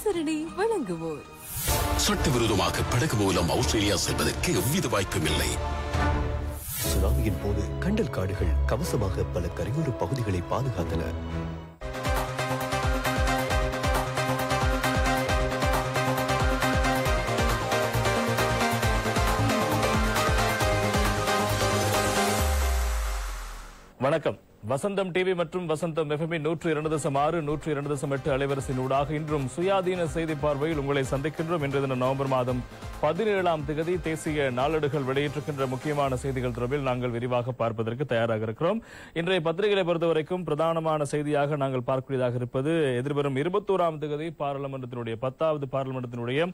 அனுசரணை வழங்குவோர். சட்டவிரோதமாக படகு மூலம் ஆஸ்திரேலியா செல்வதற்கு எவ்வித வாய்ப்பும் இல்லை. சுனாமியின் போது கண்டல் காடுகள் கவசமாக பல கரையோர பகுதிகளை பாதுகாத்தன. வணக்கம். வசந்தம் டிவி மற்றும் வசந்தம் எஃப்எம் 102.6 102.8 அலைவரிசையினூடாக இன்றும் சுயாதீன செய்தி பார்வையில் உங்களை சந்திக்கின்றோம். இன்றைய தினம் நவம்பர் மாதம் 17ஆம் தேதி தேசிய நாளேடுகள் வெளியிட்டிருக்கின்ற முக்கியமான செய்திகள் தொடர்பில் நாங்கள் விரிவாக பார்ப்பதற்கு தயாராக இருக்கிறோம். இன்றைய பத்திரிகைகளை பொறுத்தவரைக்கும் பிரதானமான செய்தியாக நாங்கள் பார்க்கக்கூடியதாக இருப்பது எதிர்வரும் 21ஆம் தேதி பாராளுமன்றத்தினுடைய 10வது பாராளுமன்றத்தினுடைய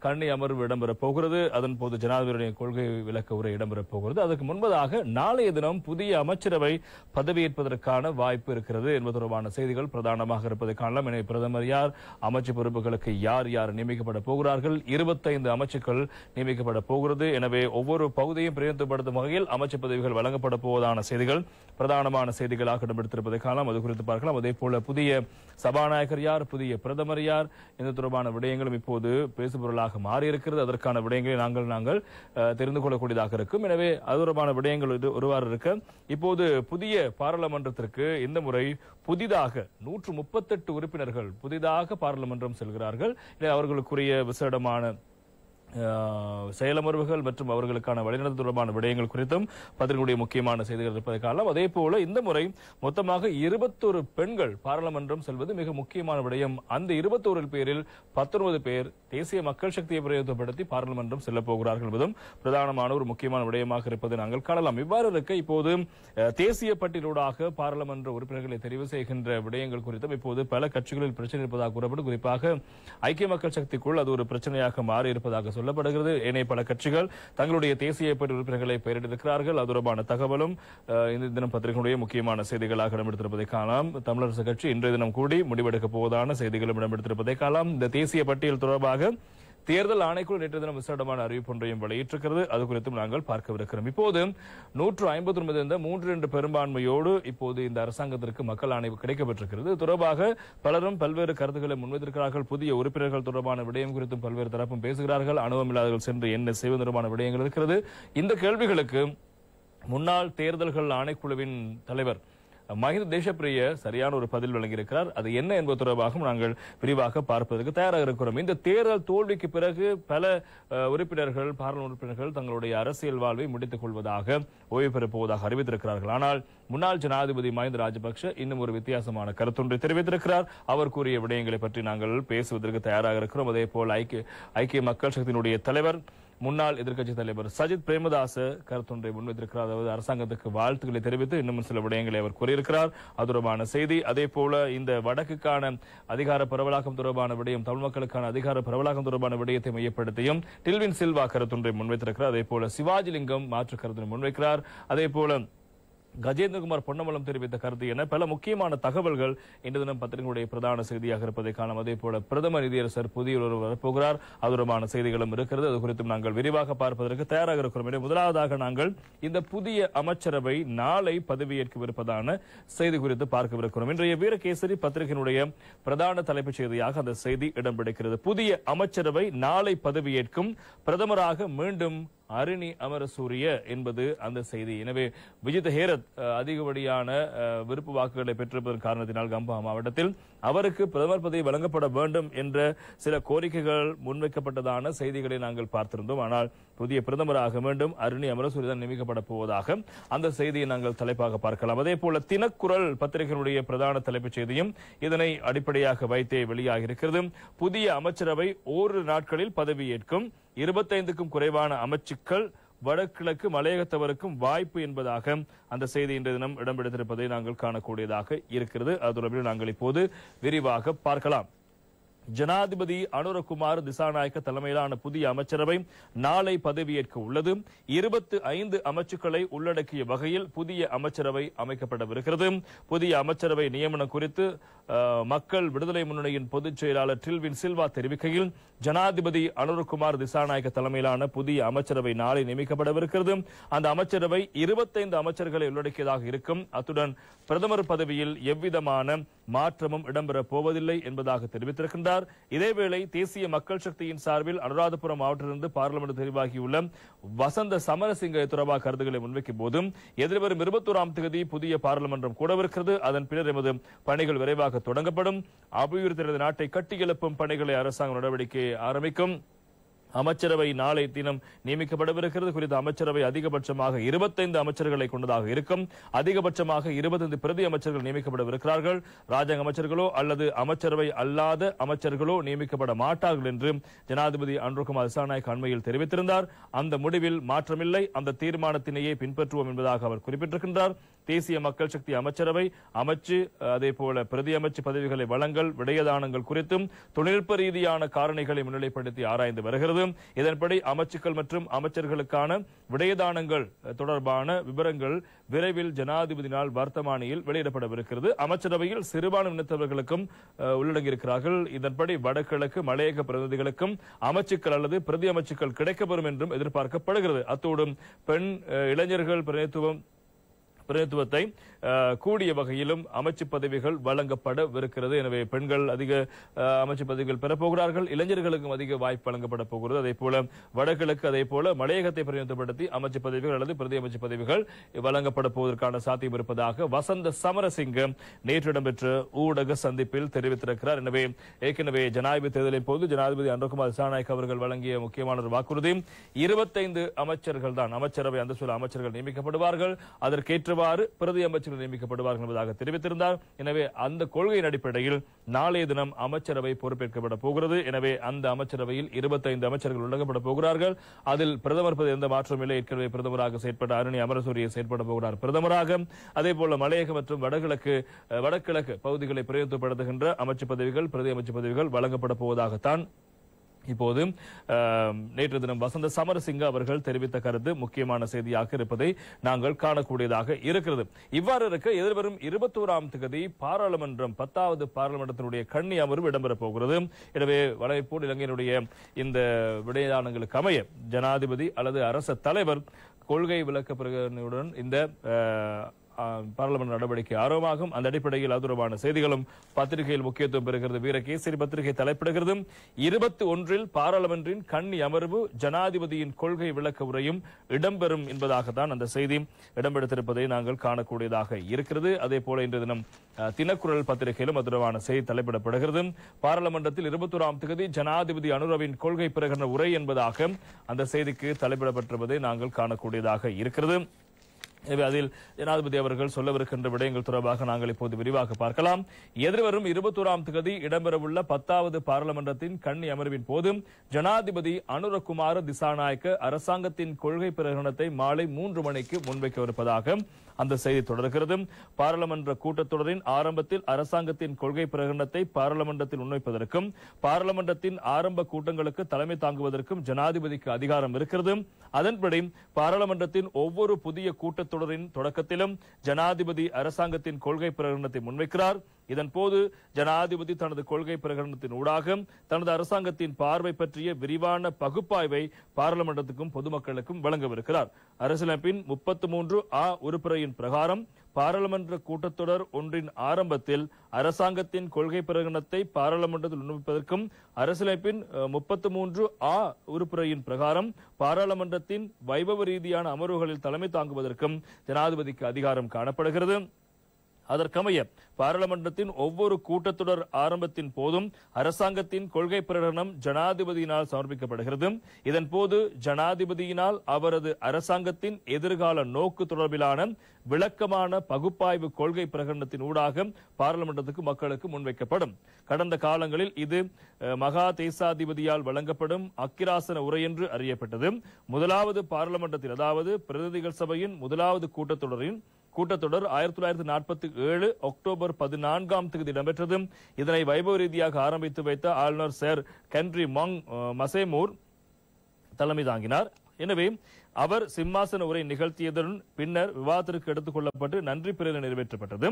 கண்ணி அமர்வு இடம்பெறப் போகிறது. அதன் போது ஜனாதிபதியுடைய கொள்கை விளக்க உரை இடம்பெறப் போகிறது. அதற்கு முன்பதாக நாளைய தினம் புதிய அமைச்சரவை பதவியேற்பதற்கான வாய்ப்பு இருக்கிறது என்பது தொடர்பான செய்திகள் பிரதானமாக இருப்பதை காணலாம். எனவே பிரதமர் யார், அமைச்சு பொறுப்புகளுக்கு யார் யார் நியமிக்கப்பட போகிறார்கள், 25 அமைச்சுக்கள் நியமிக்கப்பட போகிறது. எனவே ஒவ்வொரு பகுதியும் பிரதிநிதித்துவப்படுத்தும் வகையில் அமைச்சு பதவிகள் வழங்கப்பட போவதான செய்திகள் பிரதானமான செய்திகளாக இடம்பெடுத்திருப்பதை காணலாம். அது குறித்து பார்க்கலாம். அதே போல புதிய சபாநாயகர் யார், புதிய பிரதமர் யார், இந்த தொடர்பான விடயங்களும் இப்போது பேசுபொருளாக மாறியிருக்கிறது. அதற்கான விடயங்களை நாங்கள் தெரிந்து கொள்ளக்கூடியதாக இருக்கும். எனவே அது தொடர்பான விடயங்கள் ஒருவாறு இருக்க இப்போது புதிய பாராளுமன்றத்திற்கு இந்த முறை புதிதாக 138 உறுப்பினர்கள் புதிதாக பாராளுமன்றம் செல்கிறார்கள். அவர்களுக்குரிய விசேடமான செயலமர்வுகள் மற்றும் அவர்களுக்கான வழிநடத்தல் தொடர்பான விடயங்கள் குறித்தும் பத்திரிகையுடைய முக்கியமான செய்திகள் இருப்பதை காணலாம். அதே போல இந்த முறை மொத்தமாக 21 பெண்கள் பாராளுமன்றம் செல்வது மிக முக்கியமான விடயம். அந்த 21 பேரில் 19 பேர் தேசிய மக்கள் சக்தியை பிரயோகப்படுத்தி பாராளுமன்றம் செல்ல போகிறார்கள் என்பதும் பிரதானமான ஒரு முக்கியமான விடயமாக இருப்பதை நாங்கள் காணலாம். இவ்வாறு இருக்க இப்போது தேசிய பட்டியலூடாக பாராளுமன்ற உறுப்பினர்களை தெரிவு செய்கின்ற விடயங்கள் குறித்தும் இப்போது பல கட்சிகளில் பிரச்சனை இருப்பதாக கூறப்படும். குறிப்பாக ஐக்கிய மக்கள் சக்திக்குள் அது ஒரு பிரச்சனையாக மாறி இருப்பதாக சொல்லப்படுகிறது. ஏனைய பல கட்சிகள் தங்களுடைய தேசிய பட்டியல் உறுப்பினர்களை பெயரிட்டிருக்கிறார்கள். அது தொடர்பான தகவலும் இந்த தினம் பத்திரிகையுடைய முக்கியமான செய்திகளாக இடம்பெடுத்திருப்பதை காணலாம். தமிழரசு கட்சி இன்றைய தினம் கூடி முடிவெடுக்க போவதான செய்திகளும் இடம்பெடுத்திருப்பதை காணலாம். இந்த தேசிய பட்டியல் தொடர்பாக தேர்தல் ஆணைக்குழு நேற்று தினம் விசேடமான அறிவிப்பு ஒன்றையும் வெளியிட்டிருக்கிறது. அது குறித்தும் நாங்கள் பார்க்கவிருக்கிறோம். இப்போது 159 இருந்த 3-2 பெரும்பான்மையோடு இப்போது இந்த அரசாங்கத்திற்கு மக்கள் ஆணைவு கிடைக்கப்பட்டிருக்கிறது. தொடர்பாக பலரும் பல்வேறு கருத்துக்களை முன்வைத்திருக்கிறார்கள். புதிய உறுப்பினர்கள் தொடர்பான விடயம் குறித்தும் பல்வேறு தரப்பும் பேசுகிறார்கள். அனுபவமில்லாதவர்கள் சென்று என்ன செய்வது தொடர்பான விடயங்கள் இருக்கிறது. இந்த கேள்விகளுக்கு முன்னாள் தேர்தல்கள் ஆணைக்குழுவின் தலைவர் மஹிந்த தேசப்பிரிய சரியான ஒரு பதில் வழங்கியிருக்கிறார். அது என்ன என்பது தொடர்பாக நாங்கள் விரிவாக பார்ப்பதற்கு தயாராக இருக்கிறோம். இந்த தேர்தல் தோல்விக்கு பிறகு பல உறுப்பினர்கள் பாராளுமன்ற உறுப்பினர்கள் தங்களுடைய அரசியல் வாழ்வை முடித்துக் கொள்வதாக ஓய்வு பெறப் போவதாக அறிவித்திருக்கிறார்கள். ஆனால் முன்னாள் ஜனாதிபதி மஹிந்த ராஜபக்ஷ இன்னும் ஒரு வித்தியாசமான கருத்தொன்றை தெரிவித்திருக்கிறார். அவர் கூறிய விடயங்களை பற்றி நாங்கள் பேசுவதற்கு தயாராக இருக்கிறோம். அதே போல் ஐக்கிய மக்கள் சக்தியினுடைய தலைவர் முன்னாள் எதிர்க்கட்சி தலைவர் சஜித் பிரேமதாச கருத்தொன்றை முன்வைத்திருக்கிறார். அதாவது அரசாங்கத்துக்கு வாழ்த்துக்களை தெரிவித்து இன்னும் சில விடயங்களை அவர் கூறியிருக்கிறார். அது தொடர்பான செய்தி. அதே போல இந்த வடக்குக்கான அதிகார பரவலாக்கம் தொடர்பான விடயம், தமிழ் மக்களுக்கான அதிகார பரவலாக்கம் தொடர்பான விடயத்தை மையப்படுத்தியும் டில்வின் சில்வா கருத்தொன்றை முன்வைத்திருக்கிறார். அதே போல சிவாஜிலிங்கம் மாற்று கருத்தினை முன்வைக்கிறார். அதே போல கஜேந்திரகுமார் பொன்னமலம் தெரிவித்த கருத்து என பல முக்கியமான தகவல்கள் இன்று தினம் பத்திரிகையுடைய பிரதான செய்தியாக இருப்பதை காணலாம். அதே போல பிரதமர் நிதியரசர் புதிய ஒருவர் வரப்போகிறார். அது தொடர்பான செய்திகளும் இருக்கிறது. அது குறித்தும் நாங்கள் விரிவாக பார்ப்பதற்கு தயாராக இருக்கிறோம். முதலாவதாக நாங்கள் இந்த புதிய அமைச்சரவை நாளை பதவியேற்கவிருப்பதான செய்தி குறித்து பார்க்கவிருக்கிறோம். இன்றைய வீரகேசரி பத்திரிகையினுடைய பிரதான தலைப்புச் செய்தியாக அந்த செய்தி இடம் பிடிக்கிறது. புதிய அமைச்சரவை நாளை பதவியேற்கும், பிரதமராக மீண்டும் அருணி அமரசூரிய என்பது அந்த செய்தி. எனவே விஜித் ஹேரத் அதிகப்படியான விருப்பு வாக்குகளை பெற்றிருப்பதன் காரணத்தினால் கம்பா மாவட்டத்தில் அவருக்கு பிரதமர் பதவி வழங்கப்பட வேண்டும் என்ற சில கோரிக்கைகள் முன்வைக்கப்பட்டதான செய்திகளை நாங்கள் பார்த்திருந்தோம். ஆனால் புதிய பிரதமராக மீண்டும் அருணி அமரசூரிய தான் நியமிக்கப்பட போவதாக அந்த செய்தியை நாங்கள் தலைப்பாக பார்க்கலாம். அதே போல தினக்குரல் பத்திரிகையினுடைய பிரதான தலைப்புச் செய்தியும் இதனை அடிப்படையாக வைத்தே வெளியாகி இருக்கிறது. புதிய அமைச்சரவை ஓரிரு நாட்களில் பதவியேற்கும், 25க்கும் குறைவான அமைச்சுக்கள், வடகிழக்கு மலையகத்தவருக்கும் வாய்ப்பு என்பதாக அந்த செய்தி இன்றைய தினம் இடம்பெடுத்திருப்பதை நாங்கள் காணக்கூடியதாக இருக்கிறது. அது தொடர்பில் நாங்கள் இப்போது விரிவாக பார்க்கலாம். ஜனாதிபதி அனுரகுமார் திசாநாயக்க தலைமையிலான புதிய அமைச்சரவை நாளை பதவியேற்க உள்ளது. 25 அமைச்சுக்களை உள்ளடக்கிய வகையில் புதிய அமைச்சரவை அமைக்கப்படவிருக்கிறது. புதிய அமைச்சரவை நியமனம் குறித்து மக்கள் விடுதலை முன்னணியின் பொதுச் செயலாளர் டில்வின் சில்வா தெரிவிக்கையில், ஜனாதிபதி அனுரகுமார் திசாநாயக்க தலைமையிலான புதிய அமைச்சரவை நாளை நியமிக்கப்படவிருக்கிறது. அந்த அமைச்சரவை 25 அமைச்சர்களை உள்ளடக்கியதாக இருக்கும். அத்துடன் பிரதமர் பதவியில் எவ்விதமான மாற்றமும் இடம்பெறப் போவதில்லை என்பதாக தெரிவித்திருக்கின்றார். இதேவேளை தேசிய மக்கள் சக்தியின் சார்பில் அனுராதபுரம் மாவட்டத்திலிருந்து பார்லிமெண்ட் தெரிவாகியுள்ள வசந்த சமரசிங்க தொடர்பாக கருத்துக்களை முன்வைக்கும் போதும் எதிர்வரும் 21ஆம் தேதி புதிய பார்லிமென்றம் கூடவிருக்கிறது. அதன் பின்னர் எமது பணிகள் விரைவாக தொடங்கப்படும். அபிவிருத்தி நாட்டை கட்டியெழுப்பும் பணிகளை அரசாங்கம் நடவடிக்கை ஆரம்பிக்கும். அமைச்சரவை நாளை தினம் நியமிக்கப்படவிருக்கிறது. குறித்த அமைச்சரவை அதிகபட்சமாக 25 அமைச்சர்களை கொண்டதாக இருக்கும். அதிகபட்சமாக 25 பிரதி அமைச்சர்கள் நியமிக்கப்படவிருக்கிறார்கள். ராஜாங்க அமைச்சர்களோ அல்லது அமைச்சரவை அல்லாத அமைச்சர்களோ நியமிக்கப்பட மாட்டார்கள் என்று ஜனாதிபதி அனுரகுமார் திசாநாயக்க அண்மையில் தெரிவித்திருந்தார். அந்த முடிவில் மாற்றமில்லை. அந்த தீர்மானத்தினையே பின்பற்றுவோம் என்பதாக அவர் குறிப்பிட்டிருக்கின்றார். தேசிய மக்கள் சக்தி அமைச்சரவை அமைச்சு அதே போல பிரதி அமைச்சு பதவிகளை வழங்கல் விடயதானங்கள் குறித்தும் தொழில்நுட்ப ரீதியான காரணிகளை முன்னிலைப்படுத்தி ஆராய்ந்து வருகிறது. இதன்படி அமைச்சுக்கள் மற்றும் அமைச்சர்களுக்கான விடயதானங்கள் தொடர்பான விவரங்கள் விரைவில் ஜனாதிபதியினால் வர்த்தமானியில் வெளியிடப்படவிருக்கிறது. அமைச்சரவையில் சிறுபான்மையினத்தவர்களுக்கும் உள்ளடங்கியிருக்கிறார்கள். இதன்படி வடகிழக்கு மலையக பிரதிநிதிகளுக்கும் அமைச்சுக்கள் அல்லது பிரதி அமைச்சுக்கள் கிடைக்கப்பெறும் என்றும் எதிர்பார்க்கப்படுகிறது. அத்தோடு பெண் இளைஞர்கள் பிரதிநிதித்துவத்தை கூடிய வகையிலும் அமைச்சு பதவிகள் வழங்கப்படவிருக்கிறது. எனவே பெண்கள் அதிக அமைச்சு பதவிகள் பெறப்போகிறார்கள். இளைஞர்களுக்கும் அதிக வாய்ப்பு வழங்கப்பட போகிறது. அதே போல வடகிழக்கு அதே போல மலையகத்தை பிரதிநிதித்துவப்படுத்தி அமைச்சு பதவிகள் அல்லது பிரதி அமைச்சு பதவிகள் வழங்கப்பட போவதற்கான சாத்தியம் இருப்பதாக வசந்த சமரசிங்க நேற்று இடம்பெற்ற ஊடக சந்திப்பில் தெரிவித்திருக்கிறார். எனவே ஏற்கனவே ஜனாதிபதி தேர்தலின் போது ஜனாதிபதி அனுரகுமார் திசாநாயக்க அவர்கள் வழங்கிய முக்கியமான ஒரு வாக்குறுதி 25 அமைச்சர்கள் தான் அமைச்சரவை அந்தஸ்துள்ள அமைச்சர்கள் நியமிக்கப்படுவார்கள். அதற்கேற்ற பிரதி அமைச்சர்கள் நியமிக்கப்படுவார்கள் என்பதாக தெரிவித்திருந்தார். எனவே அந்த கொள்கையின் அடிப்படையில் நாளைய தினம் அமைச்சரவை பொறுப்பேற்கப்பட போகிறது. எனவே அந்த அமைச்சரவையில் 25 அமைச்சர்கள் உள்ளடக்கப்பட போகிறார்கள். அதில் பிரதமர் பதவி எந்த மாற்றமும் இல்லை. ஏற்கனவே பிரதமராக செயற்பட்ட அருணி அமரசூரிய செயற்பட போகிறார் பிரதமராக. அதே போல மலையக மற்றும் வடகிழக்கு பகுதிகளை பிரதிநிதித்துவப்படுத்துகின்ற அமைச்சு பதவிகள் பிரதி அமைச்சு பதவிகள் வழங்கப்பட போவதாகத்தான் இப்போது நேற்று தினம் வசந்த சமரசிங்க அவர்கள் தெரிவித்த கருத்து முக்கியமான செய்தியாக இருப்பதை நாங்கள் காணக்கூடியதாக இருக்கிறது. இவ்வாறு இருக்க எதிர்வரும் 21ஆம் தேதி பாராளுமன்றம் 10வது பாராளுமன்றத்தினுடைய கண்ணி அமர்வு இடம்பெறப் போகிறது. எனவே வளைப்போடு இலங்கையினுடைய இந்த விடயதானங்களுக்கு அமைய ஜனாதிபதி அல்லது அரச தலைவர் கொள்கை விளக்க பிரகடனையுடன் இந்த பாராளுமன்ற நடவடிக்கை ஆர்வமாகும். அந்த அடிப்படையில் அதுரமான செய்திகளும் பத்திரிகையில் முக்கியத்துவம் பெறுகிறது. வீரகேசரி பத்திரிகை தலைப்பிடுகிறது. 21இல் பாராளுமன்றின் கண்ணி அமர்வு ஜனாதிபதியின் கொள்கை விளக்க உரையும் இடம்பெறும் என்பதாகத்தான் அந்த செய்தி இடம்பெடுத்திருப்பதை நாங்கள் காணக்கூடியதாக இருக்கிறது. அதே போல இன்று தினம் தினக்குரல் பத்திரிகையிலும் அதுரமான செய்தி தலைப்பிடப்படுகிறது. பாராளுமன்றத்தில் 21ஆம் தேதி ஜனாதிபதி அனுரவின் கொள்கை பிரகடன உரை என்பதாக அந்த செய்திக்கு தலைப்பிடப்பட்டிருப்பதை நாங்கள் காணக்கூடியதாக இருக்கிறது. எனவே அதில் ஜனாதிபதி அவர்கள் சொல்லவிருக்கின்ற விடயங்கள் தொடர்பாக நாங்கள் இப்போது விரிவாக பார்க்கலாம். எதிர்வரும் 21ஆம் தேதி இடம்பெறவுள்ள 10வது பாராளுமன்றத்தின் கண்ணி அமர்வின் போது ஜனாதிபதி அனுரகுமார திசாநாயக்க அரசாங்கத்தின் கொள்கை பிரகடனத்தை மாலை 3 மணிக்கு முன்வைக்கவிருப்பதாக அந்த செய்தி தொடர்கிறது. பாராளுமன்ற கூட்டத்தொடரின் ஆரம்பத்தில் அரசாங்கத்தின் கொள்கை பிரகடனத்தை பாராளுமன்றத்தில் முன்வைப்பதற்கும் பாராளுமன்றத்தின் ஆரம்ப கூட்டங்களுக்கு தலைமை தாங்குவதற்கும் ஜனாதிபதிக்கு அதிகாரம் இருக்கிறது. அதன்படி பாராளுமன்றத்தின் ஒவ்வொரு புதிய கூட்டத்தொடரின் தொடக்கத்திலும் ஜனாதிபதி அரசாங்கத்தின் கொள்கை பிரகடனத்தை முன்வைக்கிறார். இதன் போது ஜனாதிபதி தனது கொள்கை பிரகடனத்தின் ஊடாக தனது அரசாங்கத்தின் பார்வை பற்றிய விரிவான பகுப்பாய்வை பாராளுமன்றத்துக்கும் பொதுமக்களுக்கும் வழங்கவிருக்கிறார். அரசியலமைப்பின் 33A உறுப்புரையின் பிரகாரம் பாராளுமன்ற கூட்டத்தொடர் ஒன்றின் ஆரம்பத்தில் அரசாங்கத்தின் கொள்கை பிரகடனத்தை பாராளுமன்றத்தில் முன்வைப்பதற்கும் அரசியலமைப்பின் 33A உறுப்புரையின் பிரகாரம் பாராளுமன்றத்தின் வைபவ ரீதியான அமர்வுகளில் தலைமை தாங்குவதற்கும் ஜனாதிபதிக்கு அதிகாரம் காணப்படுகிறது. அதற்கமைய பாராளுமன்றத்தின் ஒவ்வொரு கூட்டத்தொடர் ஆரம்பத்தின் போதும் அரசாங்கத்தின் கொள்கை பிரகடனம் ஜனாதிபதியினால் சமர்ப்பிக்கப்படுகிறது. இதன் போது ஜனாதிபதியினால் அவரது அரசாங்கத்தின் எதிர்கால நோக்கு தொடர்பிலான விளக்கமான பகுப்பாய்வு கொள்கை பிரகடனத்தின் ஊடாக பாராளுமன்றத்துக்கு மக்களுக்கு முன்வைக்கப்படும். கடந்த காலங்களில் இது மகா தேசாதிபதியால் வழங்கப்படும் அக்கிராசன உரை என்று அறியப்பட்டது. முதலாவது பாராளுமன்றத்தில் அதாவது பிரதிநிதிகள் சபையின் முதலாவது கூட்டத்தொடர் 1947 அக்டோபர் 14ஆம் தேதி இடம்பெற்றது. இதனை வைபவ ரீதியாக ஆரம்பித்து வைத்த ஆளுநர் சர் ஹென்றி மசேமூர் தலைமை தாங்கினார். எனவே அவர் சிம்மாசன உரை நிகழ்த்தியதுடன் பின்னர் விவாதத்திற்கு எடுத்துக் கொள்ளப்பட்டு நன்றி பிரேரணை நிறைவேற்றப்பட்டது.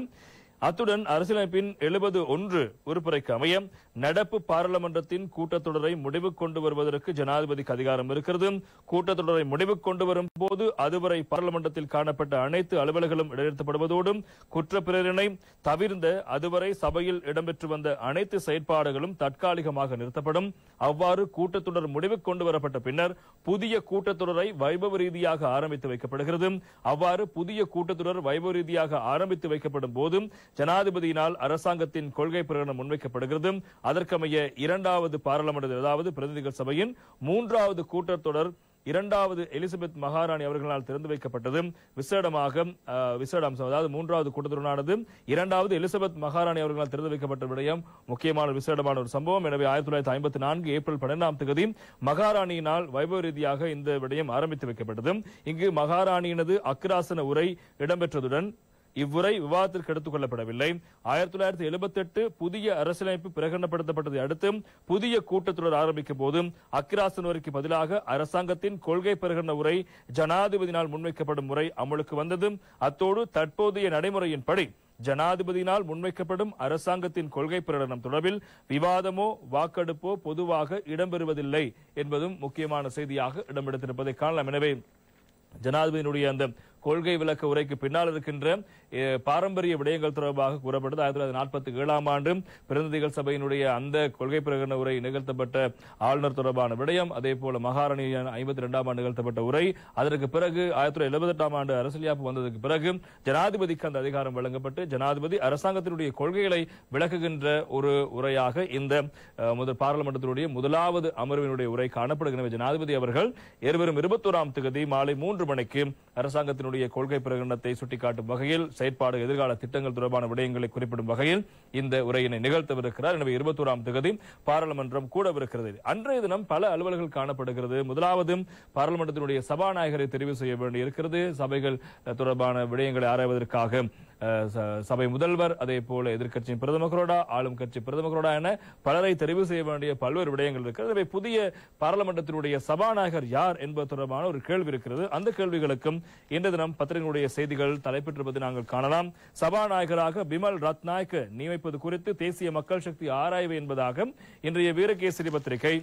அத்துடன் அரசியலமைப்பின் 71 உறுப்புரைக்கு அமைய நடப்பு பாராளுமன்றத்தின் கூட்டத்தொடரை முடிவுக்கு கொண்டு வருவதற்கு ஜனாதிபதிக்கு அதிகாரம் இருக்கிறது. கூட்டத்தொடரை முடிவுக்கு கொண்டு வரும் போது அதுவரை பாராளுமன்றத்தில் காணப்பட்ட அனைத்து அலுவல்களும் இடைநிறுத்தப்படுவதோடு குற்றப்பிரேரணை தவிர்ந்த அதுவரை சபையில் இடம்பெற்று வந்த அனைத்து செயற்பாடுகளும் தற்காலிகமாக நிறுத்தப்படும். அவ்வாறு கூட்டத்தொடர் முடிவுக்கு கொண்டு வரப்பட்ட பின்னர் புதிய கூட்டத்தொடரை வைபவ ரீதியாக ஆரம்பித்து வைக்கப்படுகிறது. அவ்வாறு புதிய கூட்டத்தொடர் வைபவ ரீதியாக ஆரம்பித்து வைக்கப்படும் போது ஜனாதிபதியினால் அரசாங்கத்தின் கொள்கை பிரகடனம் முன்வைக்கப்படுகிறது. அதற்கமைய இரண்டாவது பாராளுமன்ற அதாவது பிரதிநிதிகள் சபையின் 3வது கூட்டத்தொடர் 2வது எலிசபெத் மகாராணி அவர்களால் திறந்து வைக்கப்பட்டது. விசேட அம்சம் அதாவது 3வது கூட்டத்தொடரானது 2வது எலிசபெத் மகாராணி அவர்களால் திறந்து வைக்கப்பட்ட விடயம் முக்கியமான விசேடமான ஒரு சம்பவம். எனவே 1954 ஏப்ரல் 12ஆம் தேதி மகாராணியினால் வைபவ ரீதியாக இந்த விடயம் ஆரம்பித்து வைக்கப்பட்டது. இங்கு மகாராணியினது அக்கிராசன உரை இடம்பெற்றதுடன் இவ்வுரை விவாதத்திற்கு எடுத்துக் கொள்ளப்படவில்லை. 1978 புதிய அரசியலமைப்பு பிரகடனப்படுத்தப்பட்டதை அடுத்து புதிய கூட்டத்தொடர் ஆரம்பிக்கும் போது அக்கிராசன உரைக்கு பதிலாக அரசாங்கத்தின் கொள்கை பிரகடன உரை ஜனாதிபதியினால் முன்வைக்கப்படும் முறை அமலுக்கு வந்தது. அத்தோடு தற்போதைய நடைமுறையின்படி ஜனாதிபதியினால் முன்வைக்கப்படும் அரசாங்கத்தின் கொள்கை பிரகடனம் தொடர்பில் விவாதமோ வாக்கெடுப்போ பொதுவாக இடம்பெறுவதில்லை என்பதும் முக்கியமான செய்தியாக இடம்பெடுத்திருப்பதை காணலாம். எனவே ஜனாதிபதியினுடைய அந்த கொள்கை விளக்க உரைக்கு பின்னால் இருக்கின்ற பாரம்பரிய விடயங்கள் தொடர்பாக கூறப்பட்டது. 1947ஆம் ஆண்டு பிரதிநிதிகள் சபையினுடைய அந்த கொள்கை பிரகடன உரை நிகழ்த்தப்பட்ட ஆளுநர் தொடர்பான விடயம், அதே போல மகாராணி 52ஆம் ஆண்டு நிகழ்த்தப்பட்ட உரை, அதற்கு பிறகு 1978ஆம் ஆண்டு அரசியலமைப்பு வந்ததற்கு பிறகு ஜனாதிபதிக்கு அந்த அதிகாரம் வழங்கப்பட்டு ஜனாதிபதி அரசாங்கத்தினுடைய கொள்கைகளை விளக்குகின்ற ஒரு உரையாக இந்த பாராளுமன்றத்தினுடைய முதலாவது அமர்வினுடைய உரை காணப்படுகிறது. ஜனாதிபதி அவர்கள் எதிர்வரும் 21ஆம் தேதி மாலை 3 மணிக்கு அரசாங்கத்தினுடைய கொள்கை பிரகடனத்தை சுட்டிக்காட்டும் வகையில் செயற்பாடு எதிர்கால திட்டங்கள் தொடர்பான விடயங்களை குறிப்பிடும் வகையில் இந்த உரையினை நிகழ்த்தவிருக்கிறார். எனவே 21ஆம் தேதி பாராளுமன்றம் கூடவிருக்கிறது. அன்றைய தினம் பல அலுவல்கள் காணப்படுகிறது. முதலாவது பாராளுமன்றத்தினுடைய சபாநாயகரை தெரிவு செய்ய வேண்டியிருக்கிறது. சபைகள் தொடர்பான விடயங்களை ஆராய்வதற்காக சபை முதல்வர், அதே போல எதிர்க்கட்சியின் பிரதமரோடா, ஆளும் கட்சி பிரதமரோடா என பலரை தெரிவு செய்ய வேண்டிய பல்வேறு விடயங்கள் இருக்கிறது. எனவே புதிய பாராளுமன்றத்தினுடைய சபாநாயகர் யார் என்பது தொடர்பான ஒரு கேள்வி இருக்கிறது. அந்த கேள்விகளுக்கும் இன்று தினம் பத்திரிகைகளுடைய செய்திகள் தலைப்பெற்றிருப்பதை நாங்கள் காணலாம். சபாநாயகராக பிமல் ரத்நாயக்க நியமிப்பது குறித்து தேசிய மக்கள் சக்தி ஆராய்வு என்பதாக இன்றைய வீரகேசரி பத்திரிகை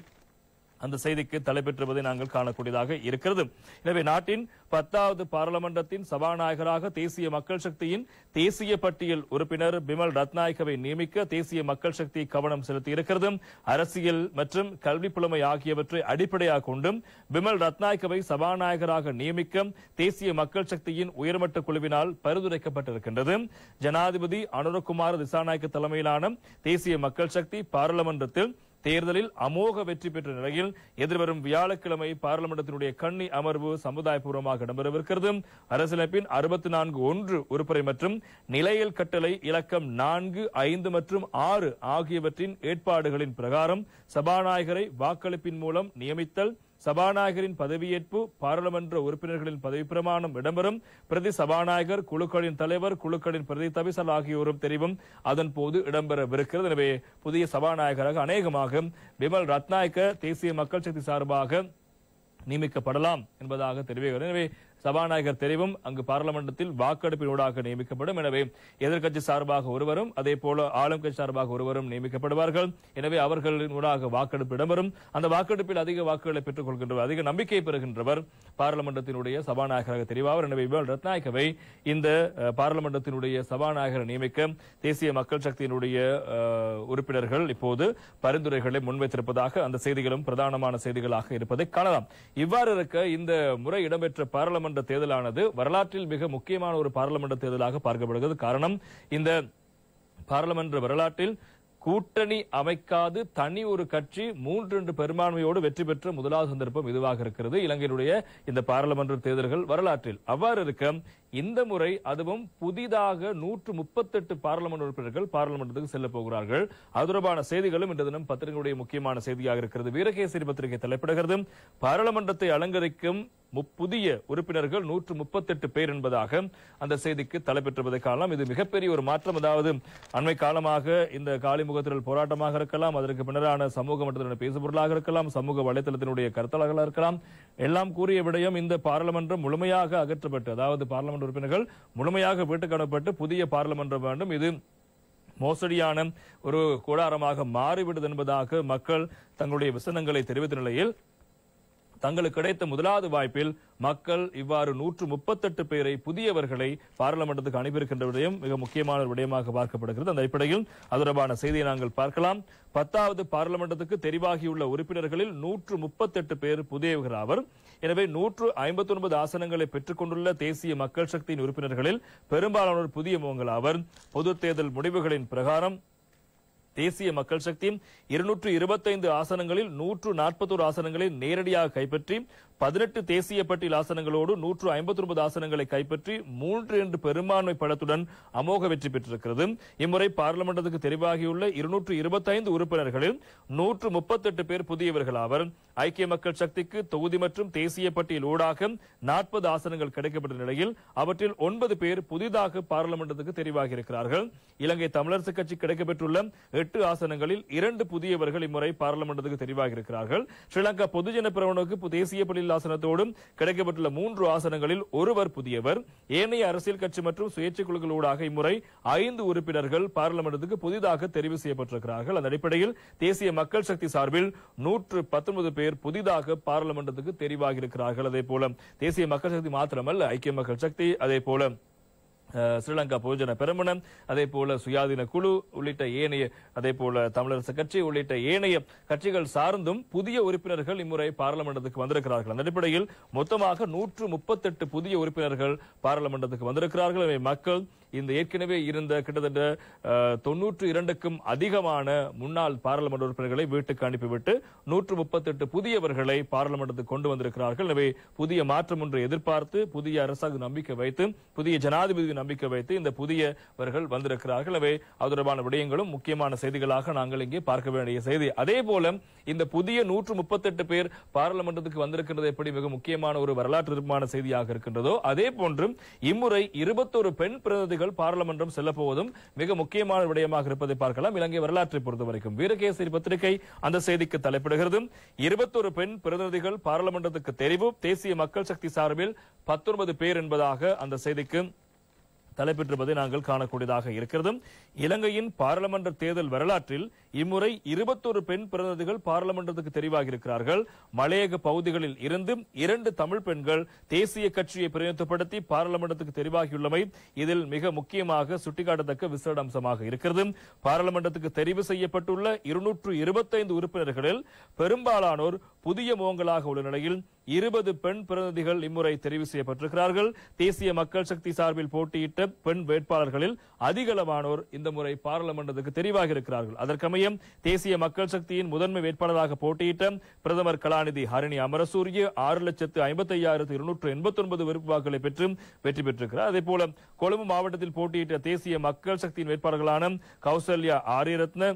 அந்த செய்திக்கு தலைப்பெற்றுவதை நாங்கள் காணக்கூடியதாக இருக்கிறது. எனவே நாட்டின் 10வது பாராளுமன்றத்தின் சபாநாயகராக தேசிய மக்கள் சக்தியின் தேசிய பட்டியல் உறுப்பினர் பிமல் ரத்நாயக்கவை நியமிக்க தேசிய மக்கள் சக்தி கவனம் செலுத்தி இருக்கிறது. அரசியல் மற்றும் கல்வி புலமை ஆகியவற்றை அடிப்படையாக கொண்டும் பிமல் ரத்நாயக்கவை சபாநாயகராக நியமிக்க தேசிய மக்கள் சக்தியின் உயர்மட்ட குழுவினால் பரிந்துரைக்கப்பட்டிருக்கின்றது. ஜனாதிபதி அனுரகுமார திசாநாயக்க தலைமையிலான தேசிய மக்கள் சக்தி பாராளுமன்றத்தில் தேர்தலில் அமோக வெற்றி பெற்ற நிலையில் எதிர்வரும் வியாழக்கிழமை பாராளுமன்றத்தினுடைய கன்னி அமர்வு சமுதாயபூர்வமாக இடம்பெறவிருக்கிறது. அரசியலமைப்பின் 64(1) உறுப்புரை மற்றும் நிலையல் கட்டளை இலக்கம் 4, 5 மற்றும் 6 ஆகியவற்றின் ஏற்பாடுகளின் பிரகாரம் சபாநாயகரை வாக்களிப்பின் மூலம் நியமித்தல், சபாநாயகரின் பதவியேற்பு, பாராளுமன்ற உறுப்பினர்களின் பதவி பிரமாணம் இடம்பெறும், பிரதி சபாநாயகர், குழுக்களின் தலைவர், குழுக்களின் பிரதி தவிசல் ஆகியோரும் தெரிவும் அதன் போது இடம்பெறவிருக்கிறது. எனவே புதிய சபாநாயகராக அநேகமாக பிமல் ரத்நாயக்க தேசிய மக்கள் சக்தி சார்பாக நியமிக்கப்படலாம் என்பதாக தெரிவிக்கிறது. எனவே சபாநாயகர் தெரிவும் அங்கு பாராளுமன்றத்தில் வாக்கெடுப்பினூடாக நியமிக்கப்படும். எனவே எதிர்க்கட்சி சார்பாக ஒருவரும் அதே போல ஆளும் கட்சி சார்பாக ஒருவரும் நியமிக்கப்படுவார்கள். எனவே அவர்களின் ஊடாக வாக்கெடுப்பு இடம்பெறும். அந்த வாக்கெடுப்பில் அதிக வாக்குகளை பெற்றுக் கொள்கின்றவர், அதிக நம்பிக்கை பெறுகின்றவர் பாராளுமன்றத்தினுடைய சபாநாயகராக தெரிவார். எனவே பிமல் ரத்நாயக்கவை இந்த பாராளுமன்றத்தினுடைய சபாநாயகரை நியமிக்க தேசிய மக்கள் சக்தியினுடைய உறுப்பினர்கள் இப்போது பரிந்துரைகளை முன்வைத்திருப்பதாக அந்த செய்திகளும் பிரதானமான செய்திகளாக இருப்பதை காணலாம். இவ்வாறு இருக்க இந்த முறை இடம்பெற்ற பாராளுமன்ற தேர்தலானது வரலாற்றில் மிக முக்கியமான ஒரு பாராளுமன்ற தேர்தலாக பார்க்கப்படுகிறது. காரணம், இந்த பாராளுமன்ற வரலாற்றில் கூட்டணி அமைக்காது தனி ஒரு கட்சி 3 பெரும்பான்மையோடு வெற்றி பெற்ற முதலாவது சந்தர்ப்பம் இதுவாக இருக்கிறது இலங்கையினுடைய இந்த பாராளுமன்ற தேர்தல்கள் வரலாற்றில். அவ்வாறு இருக்க இந்த முறை அதுவும் புதிதாக 138 பாராளுமன்ற உறுப்பினர்கள் பாராளுமன்றத்துக்கு செல்ல போகிறார்கள். அது தொடர்பான செய்திகளும் இன்று தினம் பத்திரிகையுடைய முக்கியமான செய்தியாக இருக்கிறது. வீரகேசரி பத்திரிகை தலைப்பிடுகிறது. பாராளுமன்றத்தை அலங்கரிக்கும் புதிய உறுப்பினர்கள் 138 பேர் என்பதாக அந்த செய்திக்கு தலைப்பெற்றுவதை காணலாம். இது மிகப்பெரிய ஒரு மாற்றம். அதாவது அண்மை காலமாக இந்த காலிமுகத்திரல் போராட்டமாக இருக்கலாம், அதற்கு பின்னரான சமூக மட்டத்திலான பேசுபொருளாக இருக்கலாம், சமூக வலைதளத்தினுடைய கருத்தலாக இருக்கலாம், எல்லாம் கூறிய விடயம் இந்த பாராளுமன்றம் முழுமையாக அகற்றப்பட்டு, அதாவது பாராளுமன்ற பாராளுமன்ற உறுப்பினர்கள் முழுமையாக வீட்டுக்கு அனுப்பப்பட்டு புதிய பாராளுமன்றம் வேண்டும், இது மோசடியான ஒரு கூடாரமாக மாறிவிடுது என்பதாக மக்கள் தங்களுடைய விசனங்களை தெரிவித்த நிலையில் தங்களுக்கு கிடைத்த முதலாவது வாய்ப்பில் மக்கள் இவ்வாறு 138 பேரை புதியவர்களை பாராளுமன்றத்துக்கு அனுப்பியிருக்கின்ற விடயம் மிக முக்கியமான விடயமாக பார்க்கப்படுகிறது. அந்த அடிப்படையில் அது தொடர்பான செய்தியை நாங்கள் பார்க்கலாம். 10வது பாராளுமன்றத்துக்கு தெரிவாகியுள்ள உறுப்பினர்களில் 138 பேர் புதியவர்கள் ஆவர். எனவே 159 ஆசனங்களை பெற்றுக் கொண்டுள்ள தேசிய மக்கள் சக்தியின் உறுப்பினர்களில் பெரும்பாலானோர் புதிய முகங்கள் ஆவர். பொது தேர்தல் முடிவுகளின் பிரகாரம் தேசிய மக்கள் சக்தி 225 ஆசனங்களில் 141 ஆசனங்களை நேரடியாக கைப்பற்றி 18 தேசிய பட்டியல் ஆசனங்களோடு 159 ஆசனங்களை கைப்பற்றி 3 பெரும்பான்மை பலத்துடன் அமோக வெற்றி பெற்றிருக்கிறது. இம்முறை பாராளுமன்றத்துக்கு தெரிவாகியுள்ள 225 உறுப்பினர்களில் 138 பேர் புதியவர்கள் ஆவர். ஐக்கிய மக்கள் சக்திக்கு தொகுதி மற்றும் தேசிய பட்டியல் ஊடாக 40 ஆசனங்கள் கிடைக்கப்பட்ட நிலையில் அவற்றில் 9 பேர் புதிதாக பாராளுமன்றத்துக்கு தெரிவாகி இருக்கிறார்கள். இலங்கை தமிழரசு கட்சி கிடைக்கப்பெற்றுள்ள 8 ஆசனங்களில் 2 புதியவர்கள் இம்முறை பாராளுமன்றத்துக்கு தெரிவாகி இருக்கிறார்கள். ஸ்ரீலங்கா பொதுஜன பிரமுனவுக்கு தேசிய பட்டியல் ஆசனத்தோடும் கிடைக்கப்பட்டுள்ள 3 ஆசனங்களில் ஒருவர் புதியவர். ஏனைய அரசியல் கட்சி மற்றும் சுயேட்சை குழுக்களூடாக இம்முறை 5 உறுப்பினர்கள் பாராளுமன்றத்துக்கு புதிதாக தெரிவு செய்யப்பட்டிருக்கிறார்கள். அந்த அடிப்படையில் தேசிய மக்கள் சக்தி சார்பில் 119 பேர் புதிதாக பாராளுமன்றத்துக்கு தெரிவாகி இருக்கிறார்கள். அதே போல தேசிய மக்கள் சக்தி மாத்திரமல்ல, ஐக்கிய மக்கள் சக்தி, அதே போல ஸ்ரீலங்கா பொதுஜன பெரமுன, அதே போல சுயாதீன குழு உள்ளிட்ட ஏனைய, அதே போல தமிழரசு கட்சி உள்ளிட்ட ஏனைய கட்சிகள் சார்ந்தும் புதிய உறுப்பினர்கள் இம்முறை பாராளுமன்றத்துக்கு வந்திருக்கிறார்கள். அந்த அடிப்படையில் மொத்தமாக 138 புதிய உறுப்பினர்கள் பாராளுமன்றத்துக்கு வந்திருக்கிறார்கள். மக்கள் இந்த ஏற்கனவே இருந்த கிட்டத்தட்ட 92க்கும் அதிகமான முன்னாள் பாராளுமன்ற உறுப்பினர்களை வீட்டுக்கு அனுப்பிவிட்டு 138 புதியவர்களை பாராளுமன்றத்துக்கு கொண்டு வந்திருக்கிறார்கள். எனவே புதிய மாற்றம் ஒன்றை எதிர்பார்த்து புதிய அரசாங்க நம்பிக்கை வைத்து புதிய ஜனாதிபதி நம்பிக்கை வைத்து இந்த புதியவர்கள் வந்திருக்கிறார்கள். எனவே அது தொடர்பான விடயங்களும் முக்கியமான செய்திகளாக நாங்கள் இங்கே பார்க்க வேண்டிய செய்தி. அதே போல இந்த புதிய 138 பேர் பாராளுமன்றத்துக்கு வந்திருக்கிறது எப்படி மிக முக்கியமான ஒரு வரலாற்று செய்தியாக இருக்கின்றதோ அதே போன்று இம்முறை 21 பெண் பிரதிநிதிகள் பாராளுமன்றம் செல்ல போவதும் மிக முக்கியமான விடயமாக இருப்பதை பார்க்கலாம். இலங்கை வரலாற்றை பொறுத்தவரைக்கும் வீரகேசரி பத்திரிகை அந்த செய்திக்கு தலைப்பிடுகிறது. 21 பெண் பிரதிநிதிகள் பாராளுமன்றத்துக்கு தெரிவு, தேசிய மக்கள் சக்தி சார்பில் 19 பேர் என்பதாக அந்த செய்திக்கு தலைப்பெற்றிருப்பதை நாங்கள் காணக்கூடியதாக இருக்கிறது. இலங்கையின் பாராளுமன்ற தேர்தல் வரலாற்றில் இம்முறை 21 பெண் பிரதிநிதிகள் பாராளுமன்றத்துக்கு தெரிவாகி இருக்கிறார்கள். மலையக பகுதிகளில் இருந்து 2 தமிழ் பெண்கள் தேசிய கட்சியை பிரதிநிதித்துவப்படுத்தி பாராளுமன்றத்துக்கு தெரிவாகியுள்ளமை இதில் மிக முக்கியமாக சுட்டிக்காட்டத்தக்க விசேட அம்சமாக இருக்கிறது. பாராளுமன்றத்துக்கு தெரிவு செய்யப்பட்டுள்ள 225 உறுப்பினர்களில் பெரும்பாலானோர் புதிய முகங்களாக உள்ள நிலையில் 20 பெண் பிரதிநிதிகள் இம்முறை தெரிவு செய்யப்பட்டிருக்கிறார்கள். தேசிய மக்கள் சக்தி சார்பில் போட்டியிட்ட பெண் வேட்பாளர்களில் அதிகளவானோர் இந்த முறை பாராளுமன்றத்துக்கு தெரிவாகி இருக்கிறார்கள். அதற்கமைய தேசிய மக்கள் சக்தியின் முதன்மை வேட்பாளராக போட்டியிட்ட பிரதமர் கலாநிதி ஹரிணி அமரசூரிய 6,55,289 விருப்பு வாக்குகளை பெற்று வெற்றி பெற்றிருக்கிறார். அதே போல கொழும்பு மாவட்டத்தில் போட்டியிட்ட தேசிய மக்கள் சக்தியின் வேட்பாளர்களான கௌசல்யா ஆரியரத்ன,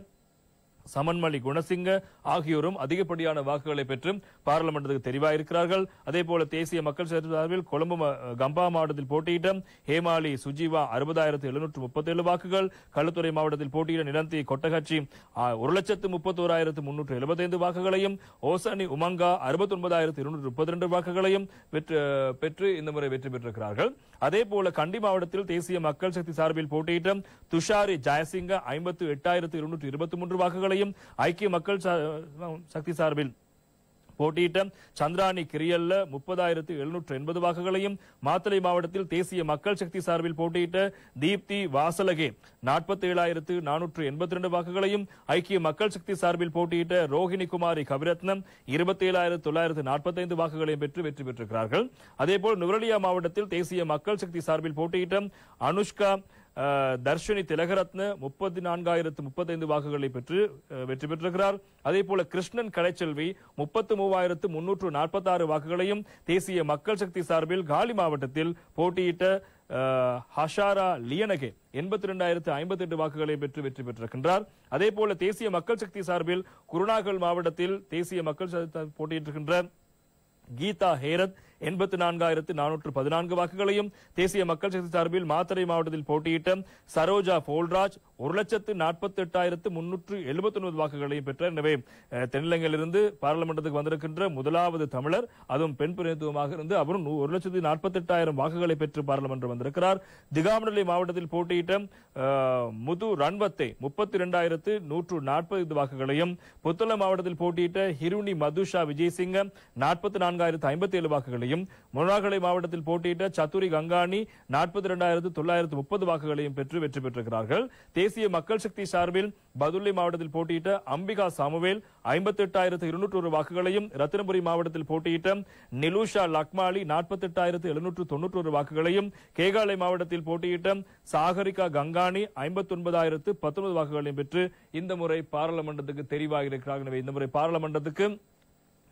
சமன்மணி குணசிங்க ஆகியோரும் அதிகப்படியான வாக்குகளை பெற்று பாராளுமன்றத்துக்கு தெரிவாயிருக்கிறார்கள். அதே போல தேசிய மக்கள் சார்பில் கொழும்பு கம்பா மாவட்டத்தில் போட்டியிட்ட ஹேமாலி சுஜீவா 60,737 வாக்குகள், களுத்துறை மாவட்டத்தில் போட்டியிட்ட நிலந்தி கொட்டகட்சி 1,31,375 வாக்குகளையும், ஓசனி உமங்கா 69,232 வாக்குகளையும் பெற்று இந்த முறை வெற்றி பெற்றிருக்கிறார்கள். அதே போல கண்டி மாவட்டத்தில் தேசிய மக்கள் சக்தி சார்பில் போட்டியிட்ட துஷாரி ஜெயசிங்க 58,223 வாக்குகளையும், ஐக்கிய மக்கள் சக்தி சார்பில் போட்டியிட்ட சந்திராணி கிரியல்ல 30,780 வாக்குகளையும், மாத்தளை மாவட்டத்தில் தேசிய மக்கள் சக்தி சார்பில் போட்டியிட்ட தீப்தி வாசலகே 47,482 வாக்குகளையும், ஐக்கிய மக்கள் சக்தி சார்பில் போட்டியிட்ட ரோஹிணி குமாரி கவிரத்னம் 27,945 வாக்குகளையும் பெற்று வெற்றி பெற்றிருக்கிறார்கள். அதேபோல் நுவரெலியா மாவட்டத்தில் தேசிய மக்கள் சக்தி சார்பில் போட்டியிட்ட அனுஷ்கா தர்ஷினி திலகரத்ன 34,035 வாக்குகளை பெற்று வெற்றி பெற்றிருக்கிறார். அதே போல கிருஷ்ணன் கலைச்செல்வி 33,346 வாக்குகளையும், தேசிய மக்கள் சக்தி சார்பில் காலி மாவட்டத்தில் போட்டியிட்ட ஹஷாரா லியனகே 82,058 வாக்குகளை பெற்று வெற்றி பெற்றிருக்கின்றார். அதே போல தேசிய மக்கள் சக்தி சார்பில் குருணாகல் மாவட்டத்தில் தேசிய மக்கள் சக்தி போட்டியிட்டிருக்கின்ற கீதா ஹேரத் 84,414 வாக்குகளையும், தேசிய மக்கள் சக்தி சார்பில் மாத்தறை மாவட்டத்தில் போட்டியிட்ட சரோஜா போல்ராஜ் 1,48,379 வாக்குகளையும் பெற்றார். எனவே தென்னிலங்கையிலிருந்து பாராளுமன்றத்துக்கு வந்திருக்கின்ற முதலாவது தமிழர், அதுவும் பெண் பிரதிநிதித்துவமாக இருந்து அவரும் 1,48,000 வாக்குகளை பெற்று பாராளுமன்றம் வந்திருக்கிறார். திகாமடலி மாவட்டத்தில் போட்டியிட்ட முது ரன்வத்தை 32,140 வாக்குகளையும், புத்தளம் மாவட்டத்தில் போட்டியிட்ட ஹிருனி மதுஷா விஜயசிங்க 44,057 வாக்குகளையும், மொனாகலை மாவட்டத்தில் போட்டியிட்ட சத்துரி கங்காணி 42,930 வாக்குகளையும் பெற்று வெற்றி பெற்றிருக்கிறார்கள். தேசிய மக்கள் சக்தி சார்பில் பதுளை மாவட்டத்தில் போட்டியிட்ட அம்பிகா சாமுவேல் 58,201 வாக்குகளையும், ரத்தினபுரி மாவட்டத்தில் போட்டியிட்ட நிலூஷா லக்மாலி 48,791 வாக்குகளையும், கேகாலை மாவட்டத்தில் போட்டியிட்ட சாகரிகா கங்காணி 59,019 வாக்குகளையும் பெற்று இந்த முறை பாராளுமன்றத்துக்கு தெரிவாகியிருக்கிறார்கள். எனவே இந்த முறை பாராளுமன்றத்துக்கு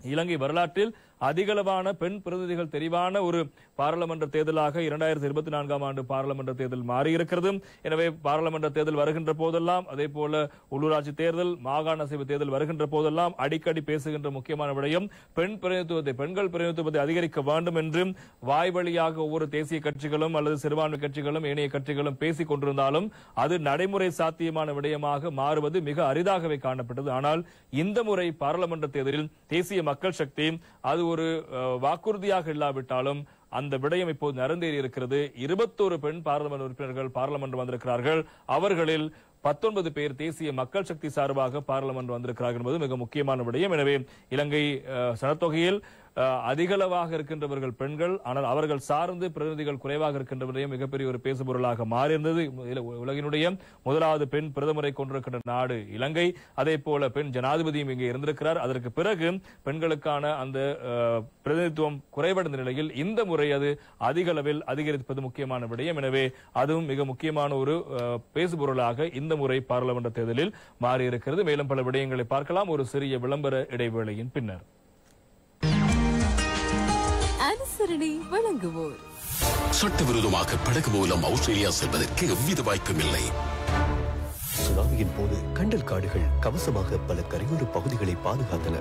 இலங்கை வரலாற்றில் அதிகளவான பெண் பிரதிநிதிகள் தெரிவான ஒரு பாராளுமன்ற தேர்தலாக 2024ஆம் ஆண்டு பாராளுமன்ற தேர்தல் மாறியிருக்கிறது. எனவே பாராளுமன்ற தேர்தல் வருகின்ற போதெல்லாம், அதே போல உள்ளூராட்சி தேர்தல், மாகாண சபை தேர்தல் வருகின்ற போதெல்லாம் அடிக்கடி பேசுகின்ற முக்கியமான விடயம் பெண் பிரதிநிதித்துவத்தை, பெண்கள் பிரதிநிதித்துவத்தை அதிகரிக்க வேண்டும் என்று வாய் வழியாக ஒவ்வொரு தேசிய கட்சிகளும் அல்லது சிறுபான்மை கட்சிகளும் ஏனைய கட்சிகளும் பேசிக் கொண்டிருந்தாலும் அது நடைமுறை சாத்தியமான விடயமாக மாறுவது மிக அரிதாகவே காணப்பட்டது. ஆனால் இந்த முறை பாராளுமன்ற தேர்தலில் தேசிய மக்கள் சக்தி அது ஒரு வாக்குறுதியாக இல்லாவிட்டாலும் அந்த விடயம் இப்போது நடந்தேறி இருக்கிறது. 21 பெண் பாராளுமன்ற உறுப்பினர்கள் பாராளுமன்றம் வந்திருக்கிறார்கள். அவர்களில் 19 பேர் தேசிய மக்கள் சக்தி சார்பாக பாராளுமன்றம் வந்திருக்கிறார்கள் என்பது மிக முக்கியமான விடயம். எனவே இலங்கை சனத்தொகையில் அதிகளவாக இருக்கின்றவர்கள் பெண்கள், ஆனால் அவர்கள் சார்ந்து பிரதிநிதிகள் குறைவாக இருக்கின்றவரையும் மிகப்பெரிய ஒரு பேசுபொருளாக மாறியிருந்தது. உலகினுடைய முதலாவது பெண் பிரதமரை கொண்டிருக்கின்ற நாடு இலங்கை. அதே போல பெண் ஜனாதிபதியும் இங்கே இருந்திருக்கிறார். அதற்கு பிறகு பெண்களுக்கான அந்த பிரதிநிதித்துவம் குறைவடைந்த நிலையில் இந்த முறை அது அதிக அளவில் அதிகரிப்பது முக்கியமான விடயம். எனவே அதுவும் மிக முக்கியமான ஒரு பேசுபொருளாக இந்த முறை பாராளுமன்ற தேர்தலில் மாறியிருக்கிறது. மேலும் பல விடயங்களை பார்க்கலாம் ஒரு சிறிய விளம்பர இடைவேளையின் பின்னர். அனுசரணை வழங்குவோர். சட்டவிரோதமாக படகு மூலம் ஆஸ்திரேலியா செல்வதற்கு எவ்வித வாய்ப்பும் இல்லை. சுனாமியின் போது கண்டல் காடுகள் கவசமாக பல கரையோர பகுதிகளை பாதுகாத்தன.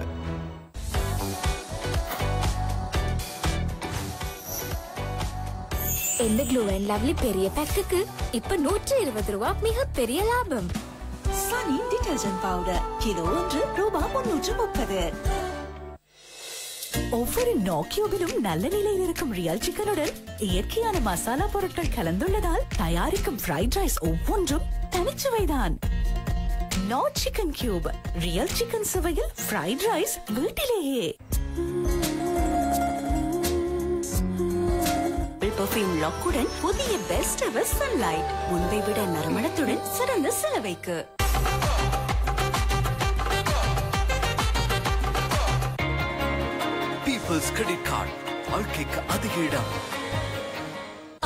இந்த க்ளூ அண்ட் லவ்லி பெரிய பேக்குக்கு இப்ப 120 ரூபாய் மிக பெரிய லாபம். சனி டிடர்ஜென்ட் பவுடர் கிலோ ரூபாய் 330. ஒவ்வொரு நோக்கியோவிலும் நல்ல நிலையில் இருக்கும் ரியல் சிக்கனுடன் இயற்கையான மசாலா பொருட்கள் கலந்துள்ளதால் தயாரிக்கும் ஃப்ரைட் ரைஸ் ஒவ்வொன்றும் தனிச்சுவைதான். No chicken cube, real chicken சுவையில் ஃப்ரைட் ரைஸ் வீட்டிலேயே. பெர்ஃப்யூம் லாக்குடன் புதிய பெஸ்ட் எவர் சன்லைட், முன்பை விட நறுமணத்துடன் சிறந்த செலவைக்கு. பீப்பிள்ஸ் கிரெடிட் கார்டு, வாழ்க்கைக்கு அதிக இடம்.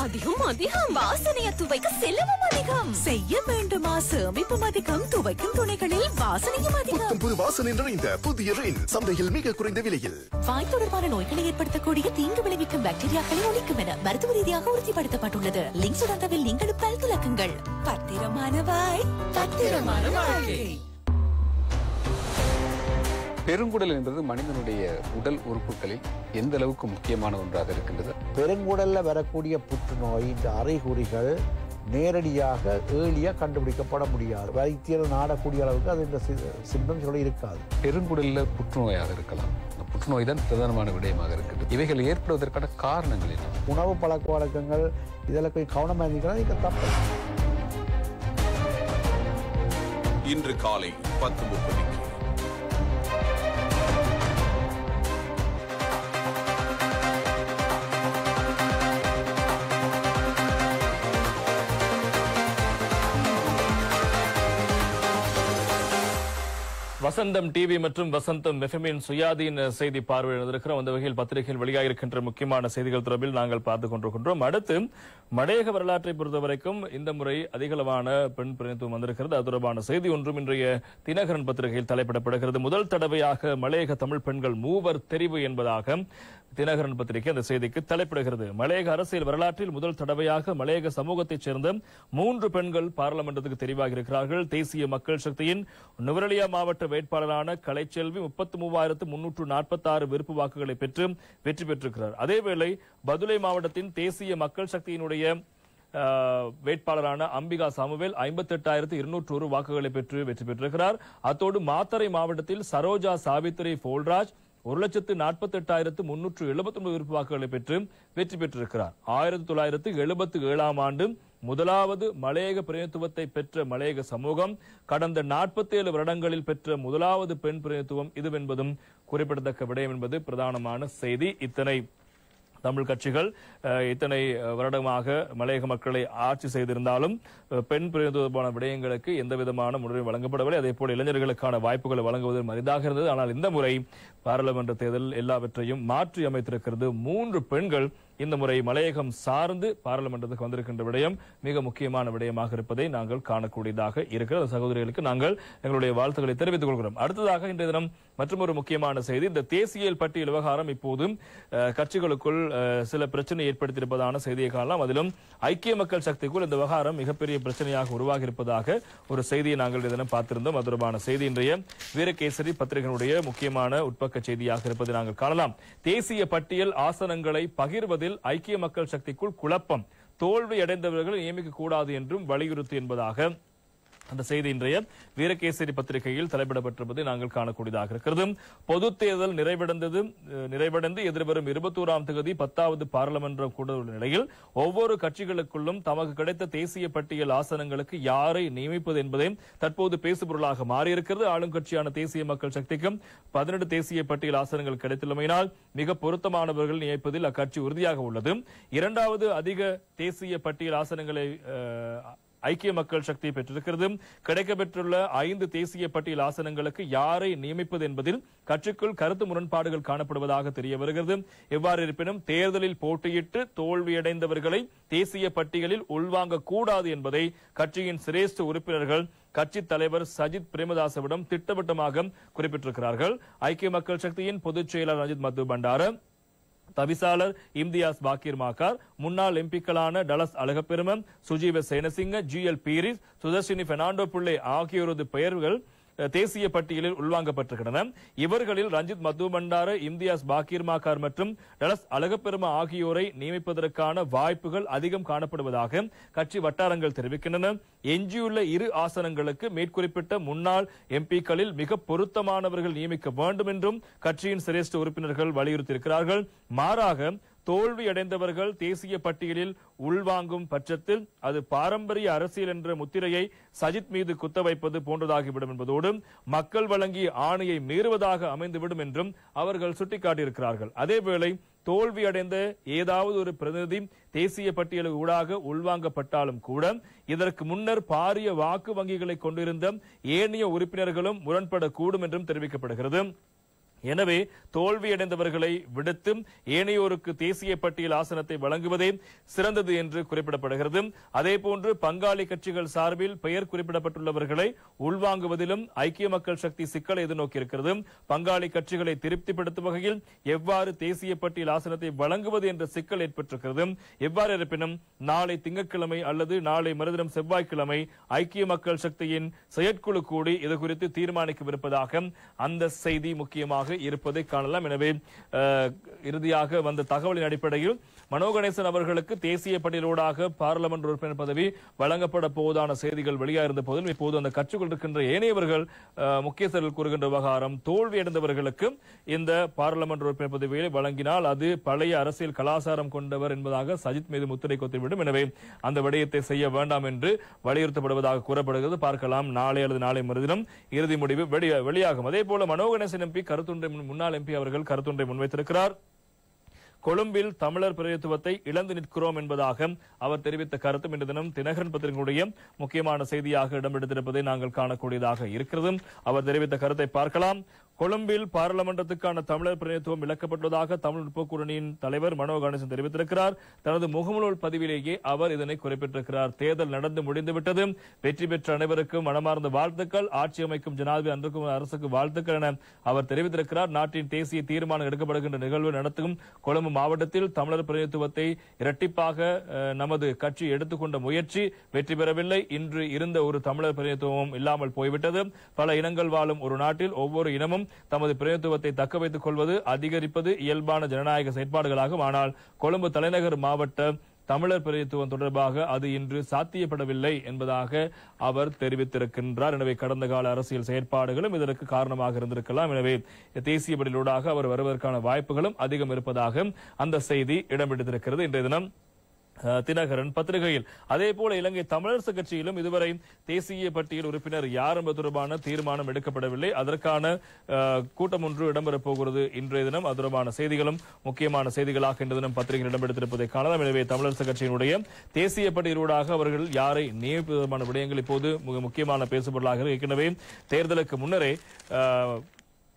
அதிகம் அதிகம் வாசனைய துவைக்க செலவும் அதிகம். செய்ய வேண்டுமா சேமிப்பும் அதிகம், துவைக்கும் துணிகளில் வாசனையும் அதிகம். புது வாசனை நிறைந்த புதிய ரெயின் சந்தையில் மிக குறைந்த விலையில். வாய் தொடர்பான நோய்களை ஏற்படுத்தக்கூடிய தீங்கு விளைவிக்கும் பாக்டீரியாக்களை ஒழிக்கும் என மருத்துவ ரீதியாக உறுதிப்படுத்தப்பட்டுள்ளது. லிங்க் சுரந்தவில் நீங்களும் பல் துலக்குங்கள். பத்திரமான வாய், பத்திரமான வாழ்க்கை. பெருங்குடல் என்பது மனிதனுடைய உடல் உறுப்புகளில் எந்த அளவுக்கு முக்கியமான ஒன்றாக இருக்கின்றது? பெருங்குடல்ல வரக்கூடிய புற்றுநோய் இந்த அறிகுறிகள் நேரடியாக ஏர்லியா கண்டுபிடிக்கப்பட முடியாது. வைத்தியர் நாடக்கூடிய அளவுக்கு அது இந்த சிம்டம்ஸ்கள் இருக்காது. பெருங்குடல்ல புற்றுநோயாக இருக்கலாம். புற்றுநோய் தான் பிரதானமான விடயமாக இருக்குது. இவைகள் ஏற்படுவதற்கான காரணங்கள் என்ன? உணவு பழக்க வழக்கங்கள் இதெல்லாம் கொஞ்சம் கவனமாக இருந்தீங்கன்னா நீங்க தப்பு. இன்று காலை 10:30. வசந்தம் டிவி மற்றும் வசந்தம் எஃப்எம்மின் சுயாதீன செய்தி பார்வையில் இருக்கிறோம். அந்த வகையில் பத்திரிகையில் வெளியாக இருக்கின்ற முக்கியமான செய்திகள் தொடர்பில் நாங்கள் பார்த்துக் கொண்டிருக்கின்றோம். அடுத்து மலையக வரலாற்றை பொறுத்தவரைக்கும் இந்த முறை அதிகளவான பெண் பிரதிநிதித்துவம் வந்திருக்கிறது. அது தொடர்பான செய்தி ஒன்றும் இன்றைய தினகரன் பத்திரிகையில் தலைப்பிடப்படுகிறது. முதல் தடவையாக மலையக தமிழ் பெண்கள் 3 தெரிவு என்பதாக தினகரன் பத்திரிகை அந்த செய்திக்கு தலைப்பிடுகிறது. மலையக அரசியல் வரலாற்றில் முதல் தடவையாக மலையக சமூகத்தைச் சேர்ந்த 3 பெண்கள் பாராளுமன்றத்துக்கு தெரிவாகி இருக்கிறார்கள். தேசிய மக்கள் சக்தியின் நுவரெலியா மாவட்ட வேட்பாளரான கலைச்செல்வி 33,346 விருப்பு வாக்குகளை பெற்று வெற்றி பெற்றிருக்கிறார். அதேவேளை பதுளை மாவட்டத்தின் தேசிய மக்கள் சக்தியினுடைய வேட்பாளரான அம்பிகா சாமுவேல் 58,201 வாக்குகளை பெற்று வெற்றி பெற்றிருக்கிறார். அத்தோடு மாத்தறை மாவட்டத்தில் சரோஜா சாவித்திரி போல்ராஜ் 1,48,379 வாக்குகளை பெற்று வெற்றி பெற்றிருக்கிறார். 1977 ஆண்டு முதலாவது மலையக பிரதிநிதித்துவத்தை பெற்ற மலையக சமூகம் கடந்த 47 வருடங்களில் பெற்ற முதலாவது பெண் பிரதிநிதித்துவம் இதுவென்பதும் குறிப்பிடத்தக்க விடயம் என்பது பிரதானமான செய்தி. இத்தனை தமிழ் கட்சிகள் இத்தனை வருடமாக மலையக மக்களை ஆட்சி செய்திருந்தாலும் பெண் பிரதிநிதித்துவமான விடயங்களுக்கு எந்த விதமான முன்னுரிமை வழங்கப்படவில்லை. அதே போல இளைஞர்களுக்கான வாய்ப்புகளை வழங்குவதில் அரிதாக இருந்தது. ஆனால் இந்த முறை பாராளுமன்ற தேர்தல் எல்லாவற்றையும் மாற்றி அமைத்திருக்கிறது. 3 பெண்கள் இந்த முறை மலையகம் சார்ந்து பாராளுமன்றத்துக்கு வந்திருக்கின்ற விடயம் மிக முக்கியமான விடயமாக இருப்பதை நாங்கள் காணக்கூடியதாக இருக்கிறது. சகோதரிகளுக்கு நாங்கள் எங்களுடைய வாழ்த்துக்களை தெரிவித்துக் கொள்கிறோம். அடுத்ததாக இன்றைய தினம் மற்றொரு முக்கியமான செய்தி, இந்த தேசிய பட்டியல் விவகாரம் இப்போதும் கட்சிகளுக்குள் சில பிரச்சனை ஏற்படுத்தியிருப்பதான செய்தியை காணலாம். அதிலும் ஐக்கிய மக்கள் சக்திக்குள் இந்த விவகாரம் மிகப்பெரிய பிரச்சனையாக உருவாகி இருப்பதாக ஒரு செய்தியை நாங்கள் இதனை பார்த்திருந்தோம். அது தொடர்பான செய்தி இன்றைய வீரகேசரி பத்திரிகையினுடைய முக்கியமான உட்பக்க செய்தியாக இருப்பதை நாங்கள் காணலாம். தேசிய பட்டியல் ஆசனங்களை பகிர்வதில் ஐக்கிய மக்கள் சக்திக்குள் குழப்பம், தோல்வி அடைந்தவர்களை நியமிக்க கூடாது என்றும் வலியுறுத்தி என்பதாக அந்த செய்தி இன்றைய வீரகேசரி பத்திரிகையில் தலைப்பிடப்பட்டிருப்பதை நாங்கள் காணக்கூடியதாக இருக்கிறது. பொது தேர்தல் நிறைவடைந்து எதிர்வரும் 21ஆம் தேதி 10வது பாராளுமன்றம் கூடவுள்ள நிலையில் ஒவ்வொரு கட்சிகளுக்குள்ளும் தமக்கு கிடைத்த தேசிய பட்டியல் ஆசனங்களுக்கு யாரை நியமிப்பது என்பதை தற்போது பேசுபொருளாக மாறியிருக்கிறது. ஆளும் கட்சியான தேசிய மக்கள் சக்திக்கும் 18 தேசிய பட்டியல் ஆசனங்கள் கிடைத்துள்ளமையினால் மிக பொருத்தமானவர்கள் நியமிப்பதில் அக்கட்சி உறுதியாக உள்ளது. இரண்டாவது அதிக தேசிய பட்டியல் ஆசனங்களை ஐக்கிய மக்கள் சக்தி பெற்றிருக்கிறது. கிடைக்கப்பெற்றுள்ள 5 தேசிய பட்டியல் ஆசனங்களுக்கு யாரை நியமிப்பது என்பதில் கட்சிக்குள் கருத்து முரண்பாடுகள் காணப்படுவதாக தெரிய வருகிறது. எவ்வாறு இருப்பினும் தேர்தலில் போட்டியிட்டு தோல்வியடைந்தவர்களை தேசிய பட்டியலில் உள்வாங்க கூடாது என்பதை கட்சியின் சிரேஷ்ட உறுப்பினர்கள் கட்சி தலைவர் சஜித் பிரேமதாசவிடம் திட்டவட்டமாக குறிப்பிட்டிருக்கிறார்கள். ஐக்கிய மக்கள் சக்தியின் பொதுச் செயலாளர் ரஞ்சித் மது பண்டார, தவிசாளர் இம்தியாஸ் பாக்கீர் மாக்கார், முன்னாள் எம்பிக்களான டலஸ் அழகப்பெருமன், சுஜீவ சேனசிங்க, GL பீரிஸ், சுதர்ஷினி பெர்னாண்டோ பிள்ளை ஆகியோரது பெயர்கள் தேசிய பட்டியலில் உள்வாங்கப்பட்டிருக்கின்றன. இவர்களில் ரஞ்சித் மது பண்டார, இம்தியாஸ் பாக்கீர் மாக்கார் மற்றும் டலஸ் அழகப்பெரும ஆகியோரை நியமிப்பதற்கான வாய்ப்புகள் அதிகம் காணப்படுவதாக கட்சி வட்டாரங்கள் தெரிவிக்கின்றன. எஞ்சியுள்ள 2 ஆசனங்களுக்கு மேற்குறிப்பிட்ட முன்னாள் எம்பிக்களில் மிக பொருத்தமானவர்கள் நியமிக்க வேண்டும் என்றும் கட்சியின் சிரேஷ்ட உறுப்பினர்கள் வலியுறுத்தியிருக்கிறார்கள். மாறாக தோல்வி அடைந்தவர்கள் தேசிய பட்டியலில் உள்வாங்கும் பட்சத்தில் அது பாரம்பரிய அரசியல் என்ற முத்திரையை சஜித் மீது குத்த வைப்பது போன்றதாகிவிடும் என்பதோடு மக்கள் வழங்கிய ஆணையை மீறுவதாக அமைந்துவிடும் என்றும் அவர்கள் சுட்டிக்காட்டியிருக்கிறார்கள். அதேவேளை தோல்வி அடைந்த ஏதாவது ஒரு பிரதிநிதி தேசிய பட்டியல் ஊடாக உள்வாங்கப்பட்டாலும் கூட இதற்கு முன்னர் பாரிய வாக்கு வங்கிகளை கொண்டிருந்த ஏனைய உறுப்பினர்களும் முரண்படக்கூடும் என்றும் தெரிவிக்கப்படுகிறது. எனவே தோல்வியடைந்தவர்களை விடுத்து ஏனையோருக்கு தேசிய பட்டியல் ஆசனத்தை வழங்குவதே சிறந்தது என்று குறிப்பிடப்படுகிறது. அதேபோன்று பங்காளி கட்சிகள் சார்பில் பெயர் குறிப்பிடப்பட்டுள்ளவர்களை உள்வாங்குவதிலும் ஐக்கிய மக்கள் சக்தி சிக்கலை எதிர்நோக்கியிருக்கிறது. பங்காளி கட்சிகளை திருப்திப்படுத்தும் வகையில் எவ்வாறு தேசிய பட்டியல் ஆசனத்தை வழங்குவது என்ற சிக்கல் ஏற்பட்டிருக்கிறது. எவ்வாறு இருப்பினும் நாளை திங்கட்கிழமை அல்லது நாளை மறுதினம் செவ்வாய்க்கிழமை ஐக்கிய மக்கள் சக்தியின் செயற்குழு கூடி இது குறித்து தீர்மானிக்கவிருப்பதாக அந்த செய்தி முக்கியமாக இருப்பதை காணலாம். எனவே இறுதியாக வந்த தகவலின் அடிப்படையில் மனோ கணேசன் அவர்களுக்கு தேசிய பட்டியலோடாக பாராளுமன்ற உறுப்பினர் பதவி வழங்கப்பட போவதான செய்திகள் வெளியாயிருந்த போதிலும் இப்போது அந்த கட்சிக்குள் இருக்கின்ற ஏனையவர்கள் முக்கியஸ்தர்கள் கூறுகின்ற விவகாரம் தோல்வியடைந்தவர்களுக்கு இந்த பாராளுமன்ற உறுப்பினர் பதவியை வழங்கினால் அது பழைய அரசியல் கலாச்சாரம் கொண்டவர் என்பதாக சஜித் மீது முத்திரை கொத்திவிடும். எனவே அந்த விடயத்தை செய்ய வேண்டாம் என்று வலியுறுத்தப்படுவதாக கூறப்படுகிறது. பார்க்கலாம் நாளை அல்லது நாளை மறுதினம் இறுதி முடிவு வெளியாகும். அதே போல மனோ கணேசன் எம்பி முன்னாள் எம்பி அவர்கள் கருத்தொன்றை முன்வைத்திருக்கிறார். கொழும்பில் தமிழர் பிரதிநிதித்துவத்தை இழந்து நிற்கிறோம் என்பதாக அவர் தெரிவித்த கருத்தும் இன்று தினம் தினகரன் பத்திரிகையுடைய முக்கியமான செய்தியாக இடம்பெடுத்திருப்பதை நாங்கள் காணக்கூடியதாக இருக்கிறது. அவர் தெரிவித்த கருத்தை பார்க்கலாம். கொழும்பில் பாராளுமன்றத்துக்கான தமிழர் பிரதிநிதித்துவம் இழக்கப்பட்டுள்ளதாக தமிழ் முற்போக்குரணியின் தலைவர் மனோ கணேசன் தெரிவித்திருக்கிறார். தனது முகநூல் பதிவிலேயே அவர் இதனை குறிப்பிட்டிருக்கிறார். தேர்தல் நடந்து முடிந்துவிட்டது, வெற்றி பெற்ற அனைவருக்கும் மனமார்ந்த வாழ்த்துக்கள், ஆட்சி அமைக்கும் ஜனாதிபதி அன்றுக்கும் அரசுக்கு வாழ்த்துக்கள் என அவர் தெரிவித்திருக்கிறார். நாட்டின் தேசிய தீர்மானம் எடுக்கப்படுகின்ற நிகழ்வு நடத்தும் கொழும்பு மாவட்டத்தில் தமிழர் பிரதிநிதித்துவத்தை இரட்டிப்பாக நமது கட்சி எடுத்துக்கொண்ட முயற்சி வெற்றி பெறவில்லை. இன்று இருந்த ஒரு தமிழர் பிரதிநிதித்துவம் இல்லாமல் போய்விட்டது. பல இனங்கள் வாழும் ஒரு நாட்டில் ஒவ்வொரு இனமும் தமது பிரதிநிதித்துவத்தை தக்க வைத்துக் கொள்வது அதிகரிப்பது இயல்பான ஜனநாயக செயற்பாடுகளாகும். ஆனால் கொழும்பு தலைநகர் மாவட்ட தமிழர் பிரதித்துவம் தொடர்பாக அது இன்று சாத்தியப்படவில்லை என்பதாக அவர் தெரிவித்திருக்கின்றார். எனவே கடந்த கால அரசியல் செயற்பாடுகளும் இதற்கு காரணமாக இருந்திருக்கலாம். எனவே தேசிய பட்டியலூடாக அவர் வருவதற்கான வாய்ப்புகளும் அதிகம் இருப்பதாக அந்த செய்தி இடம்பெற்றிருக்கிறது. இன்றைய தினம் தினகரன் பத்திரிகையில். அதே போல இலங்கை தமிழரசு கட்சியிலும் இதுவரை தேசிய பட்டியல் உறுப்பினர் யார் என்பது தொடர்பான தீர்மானம் எடுக்கப்படவில்லை. அதற்கான கூட்டம் ஒன்று இடம்பெறப் போகிறது இன்றைய தினம். அது தொடர்பான செய்திகளும் முக்கியமான செய்திகளாக இன்றைய தினம் பத்திரிகையில் இடம்பெடுத்திருப்பதை காணலாம். எனவே தமிழரசு கட்சியினுடைய தேசிய பட்டியலூடாக அவர்கள் யாரை நியமிப்பதற்கான விடயங்கள் இப்போது முக்கியமான பேசுபொருளாக ஏற்கனவே தேர்தலுக்கு முன்னரே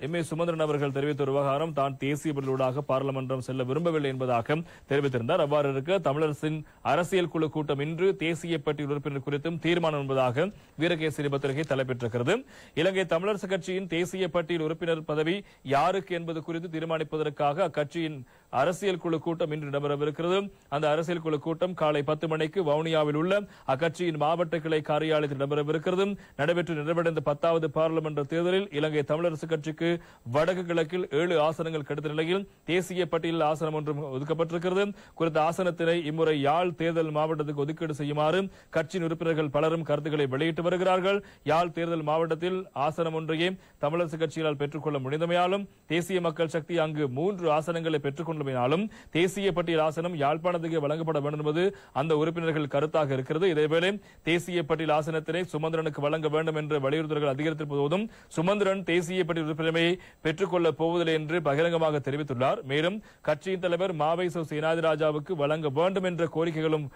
எம்.ஏ. சுமந்திரன் அவர்கள் தெரிவித்த ஒரு விவகாரம் தான் தேசிய பட்டியலூடாக பாராளுமன்றம் செல்ல விரும்பவில்லை என்பதாக தெரிவித்திருந்தார். அவ்வாறு இருக்க தமிழரசின் அரசியல் குழு கூட்டம் இன்று தேசிய பட்டியல் உறுப்பினர் குறித்தும் தீர்மானம் என்பதாக வீரகேசரி பத்திரிகை தலைப்பெற்றிருக்கிறது. இலங்கை தமிழரசு கட்சியின் தேசிய பட்டியல் உறுப்பினர் பதவி யாருக்கு என்பது குறித்து தீர்மானிப்பதற்காக அக்கட்சியின் அரசியல் குழு கூட்டம் இன்று நடைபெறவிருக்கிறது. அந்த அரசியல் குழு கூட்டம் காலை 10 மணிக்கு வவுனியாவில் உள்ள அக்கட்சியின் மாவட்ட கிளை காரியாலயத்தில் நடைபெறவிருக்கிறது. நடைபெற்று நிறைவடைந்த 10வது பாராளுமன்ற தேர்தலில் இலங்கை தமிழரசு கட்சிக்கு வடக்கு கிழக்கில் 7 ஆசனங்கள் கிடைத்த நிலையில் தேசிய பட்டியலில் ஆசனம் ஒன்றும் ஒதுக்கப்பட்டிருக்கிறது. குறித்த ஆசனத்தினை இம்முறை யாழ் தேர்தல் மாவட்டத்துக்கு ஒதுக்கீடு செய்யுமாறு கட்சியின் உறுப்பினர்கள் பலரும் கருத்துக்களை வெளியிட்டு வருகிறார்கள். யாழ் தேர்தல் மாவட்டத்தில் ஆசனம் ஒன்றையே தமிழரசு கட்சியால் பெற்றுக்கொள்ள முடிந்தமையாலும் தேசிய மக்கள் சக்தி அங்கு 3 ஆசனங்களை பெற்றுக்கொண்டமையாலும் தேசிய பட்டியல் ஆசனம் யாழ்ப்பாணத்துக்கு வழங்கப்பட வேண்டும் என்பது அந்த உறுப்பினர்கள் கருத்தாக இருக்கிறது. இதேவேளை தேசிய பட்டியல் ஆசனத்தினை சுமந்திரனுக்கு வழங்க வேண்டும் என்ற வலியுறுத்தல்கள் அதிகரித்திருப்பதும் சுமந்திரன் தேசிய பட்டியல் உறுப்பினரை பெற்றுக்கொள்ளப் போவதில்லை என்று பகிரங்கமாக தெரிவித்துள்ளார். மேலும் கட்சியின் தலைவர் மாவை சேனாதிராஜாவுக்கு வழங்க வேண்டும் என்ற கோரிக்கைகளும்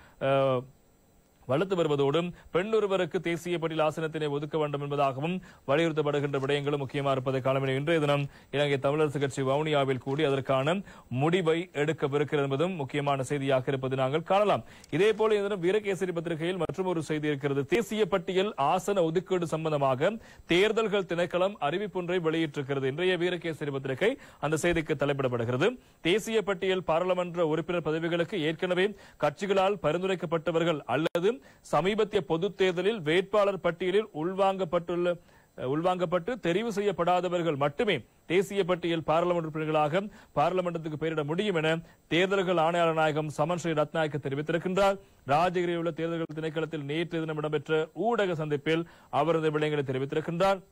வலுத்து வருவதோடும் பெண் ஒருவருக்கு தேசிய பட்டியல் ஆசனத்தினை ஒதுக்க வேண்டும் என்பதாகவும் வலியுறுத்தப்படுகின்ற விடயங்களும் முக்கியமாக இருப்பதை காண இன்றைய தினம் இலங்கை தமிழரசு கட்சி வவுனியாவில் கூடி அதற்கான முடிவை எடுக்கவிருக்கிறது என்பதும் முக்கியமான செய்தியாக இருப்பது நாங்கள் காணலாம். இதே போல இந்த வீரகேசரி பத்திரிகையில் மற்றும் ஒரு செய்தி இருக்கிறது. தேசிய பட்டியல் ஆசன ஒதுக்கீடு சம்பந்தமாக தேர்தல்கள் திணைக்களம் அறிவிப்பொன்றை வெளியிட்டிருக்கிறது. இன்றைய வீரகேசரி பத்திரிகை அந்த செய்திக்கு தலைப்பிடப்படுகிறது. தேசிய பட்டியல் பாராளுமன்ற உறுப்பினர் பதவிகளுக்கு ஏற்கனவே கட்சிகளால் பரிந்துரைக்கப்பட்டவர்கள் அல்லது சமீபத்திய பொது தேர்தலில் வேட்பாளர் பட்டியலில் உள்வாங்கப்பட்டு தெரிவு செய்யப்படாதவர்கள் மட்டுமே தேசிய பட்டியல் பாராளுமன்ற உறுப்பினர்களாக பாராளுமன்றத்துக்கு பெயரிட முடியும் என தேர்தல்கள் ஆணையாளர் நாயகம் சமன் ஸ்ரீ ரத்நாயக்க தெரிவித்திருக்கின்றார். ராஜகிரியில் உள்ள தேர்தல்கள் திணைக்களத்தில் நேற்று தினம் இடம்பெற்ற ஊடக சந்திப்பில் அவர் இந்த விடயங்களை தெரிவித்திருக்கின்றார்.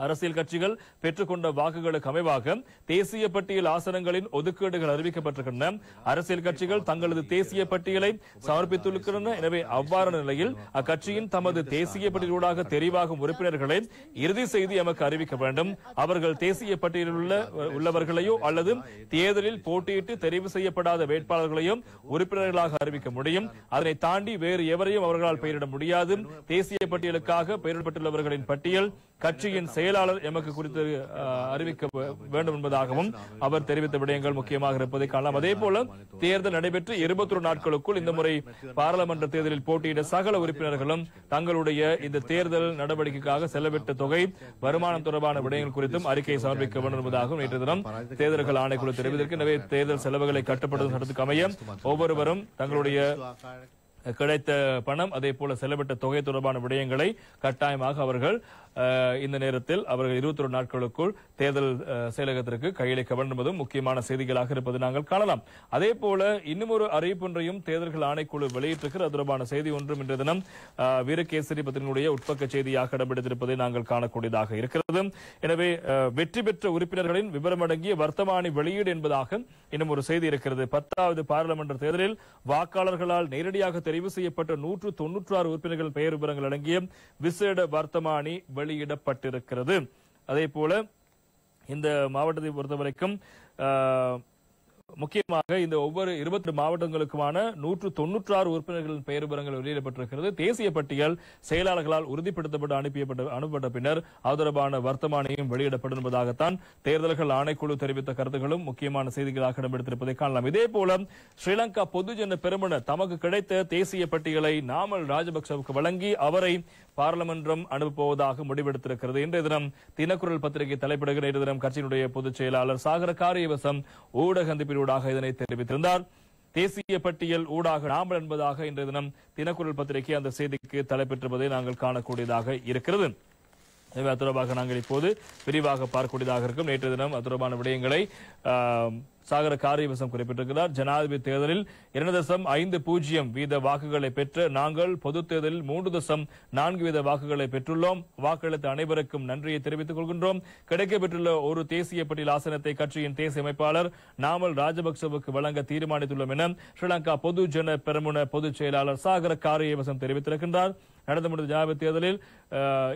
அரசியல் கட்சிகள் பெற்றுக்கொண்ட வாக்குகளுக்கு அமைவாக தேசிய பட்டியல் ஆசனங்களின் ஒதுக்கீடுகள் அறிவிக்கப்பட்டிருக்கின்றன. அரசியல் கட்சிகள் தங்களது தேசிய பட்டியலை சமர்ப்பித்துள்ளன. எனவே அவ்வாறான நிலையில் அக்கட்சியின் தமது தேசிய பட்டியலூடாக தெரிவாகும் உறுப்பினர்களை இறுதி செய்தி எமக்கு அறிவிக்க வேண்டும். அவர்கள் தேசிய பட்டியலில் உள்ளவர்களையோ அல்லது தேர்தலில் போட்டியிட்டு தெரிவு செய்யப்படாத வேட்பாளர்களையோ உறுப்பினர்களாக அறிவிக்க முடியும். அதனை தாண்டி வேறு எவரையும் அவர்களால் பெயரிட முடியாது. தேசிய பட்டியலுக்காக பெயரிடப்பட்டுள்ளவர்களின் பட்டியல் கட்சியின் செயலாளர் எமக்கு குறித்து அறிவிக்க வேண்டும் என்பதாகவும் அவர் தெரிவித்த விடயங்கள் முக்கியமாக இருப்பதை காணலாம். அதே போல தேர்தல் நடைபெற்று 21 நாட்களுக்குள் இந்த முறை பாராளுமன்ற தேர்தலில் போட்டியிட சகல உறுப்பினர்களும் தங்களுடைய இந்த தேர்தல் நடவடிக்கைக்காக செலவிட்ட தொகை வருமானம் தொடர்பான விடயங்கள் குறித்தும் அறிக்கை சமர்ப்பிக்க வேண்டும் என்பதாகவும் நேற்று தினம் தேர்தல்கள் ஆணைக்குழு தெரிவித்திருக்கு. எனவே தேர்தல் செலவுகளை கட்டுப்படுத்தும் சட்டத்துக்கு அமைய ஒவ்வொருவரும் தங்களுடைய கிடைத்த பணம் அதே போல செலவிட்ட தொகை தொடர்பான விடயங்களை கட்டாயமாக அவர்கள் இந்த நேரத்தில் அவர்கள் 21 நாட்களுக்குள் தேர்தல் செயலகத்திற்கு கையளிக்க வேண்டும் என்பதும் முக்கியமான செய்திகளாக இருப்பது நாங்கள் காணலாம். அதே போல இன்னும் ஒரு அறிவிப்பொன்றையும் தேர்தல்கள் ஆணைக்குழு வெளியிட்டிருக்கிற அது தொடர்பான செய்தி ஒன்றும் இன்றைய தினம் வீரகேசரி பத்திரிகையுடைய உட்பக்க செய்தியாக இடம்பெற்றிருப்பதை நாங்கள் காணக்கூடியதாக இருக்கிறது. எனவே வெற்றி பெற்ற உறுப்பினர்களின் விவரமடங்கிய வர்த்தமானி வெளியீடு என்பதாக இன்னும் ஒரு செய்தி இருக்கிறது. 10வது பாராளுமன்ற தேர்தலில் வாக்காளர்களால் நேரடியாக தெரிவு செய்யப்பட்ட 196 உறுப்பினர்கள் பெயர் விவரங்கள் அடங்கிய விசேட வர்த்தமானி வெளியிடப்பட்டிருக்கிறது. அதே போல இந்த மாவட்டத்தை பொறுத்தவரைக்கும் முக்கியமாக இந்த ஒவ்வொரு 22 மாவட்டங்களுக்குமான 196 உறுப்பினர்களின் பெயர் விவரங்கள் வெளியிடப்பட்டிருக்கிறது. தேசிய பட்டியல் செயலாளர்களால் உறுதிப்படுத்தப்பட்டு அனுப்பப்பட்ட பின்னர் அது தொடர்பான வர்த்தமானியும் வெளியிடப்படும் என்பதாகத்தான் தேர்தல்கள் ஆணைக்குழு தெரிவித்த கருத்துக்களும் முக்கியமான செய்திகளாக இடம்பெடுத்திருப்பதை காணலாம். இதே போல ஸ்ரீலங்கா பொதுஜன பெரமுன தமக்கு கிடைத்த தேசிய பட்டியலை நாமல் ராஜபக்சவுக்கு வழங்கி அவரை பாராளுமன்றம் அனுப்பப்போவதாக முடிவெடுத்திருக்கிறது. இன்றைய தினம் தினக்குரல் பத்திரிகை தலைப்பிடுகிற இன்றைய தினம் கட்சியினுடைய பொதுச் செயலாளர் சாகர காரியவசம் ஊடக சந்திப்பினூடாக இதனை தெரிவித்திருந்தார். தேசிய பட்டியல் ஊடாக நாமல் என்பதாக இன்றைய தினம் தினக்குரல் பத்திரிகை அந்த செய்திக்கு தலைப்பெற்றிருப்பதை நாங்கள் காணக்கூடியதாக இருக்கிறது. எனவே அது தொடர்பாக நாங்கள் இப்போது விரிவாக பார்க்கக்கூடியதாக இருக்கும். நேற்று தினம் அது தொடர்பான விடயங்களை சாகர காரியவசம் குறிப்பிட்டிருக்கிறார். ஜனாதிபதி தேர்தலில் 2.50 வீத வாக்குகளை பெற்ற நாங்கள் பொது தேர்தலில் 3.4 வீத வாக்குகளை பெற்றுள்ளோம். வாக்களித்த அனைவருக்கும் நன்றியை தெரிவித்துக் கொள்கின்றோம். கிடைக்கப்பெற்றுள்ள ஒரு தேசிய பட்டியல் ஆசனத்தை கட்சியின் தேசிய அமைப்பாளர் நாமல் ராஜபக்சவுக்கு வழங்க தீர்மானித்துள்ளோம் என ஸ்ரீலங்கா பொதுஜன பெரமுன பொதுச் செயலாளர் சாகர காரியவசம் தெரிவித்திருக்கின்றார். நடந்து முடிந்த ஜனாதிபதி தேர்தலில்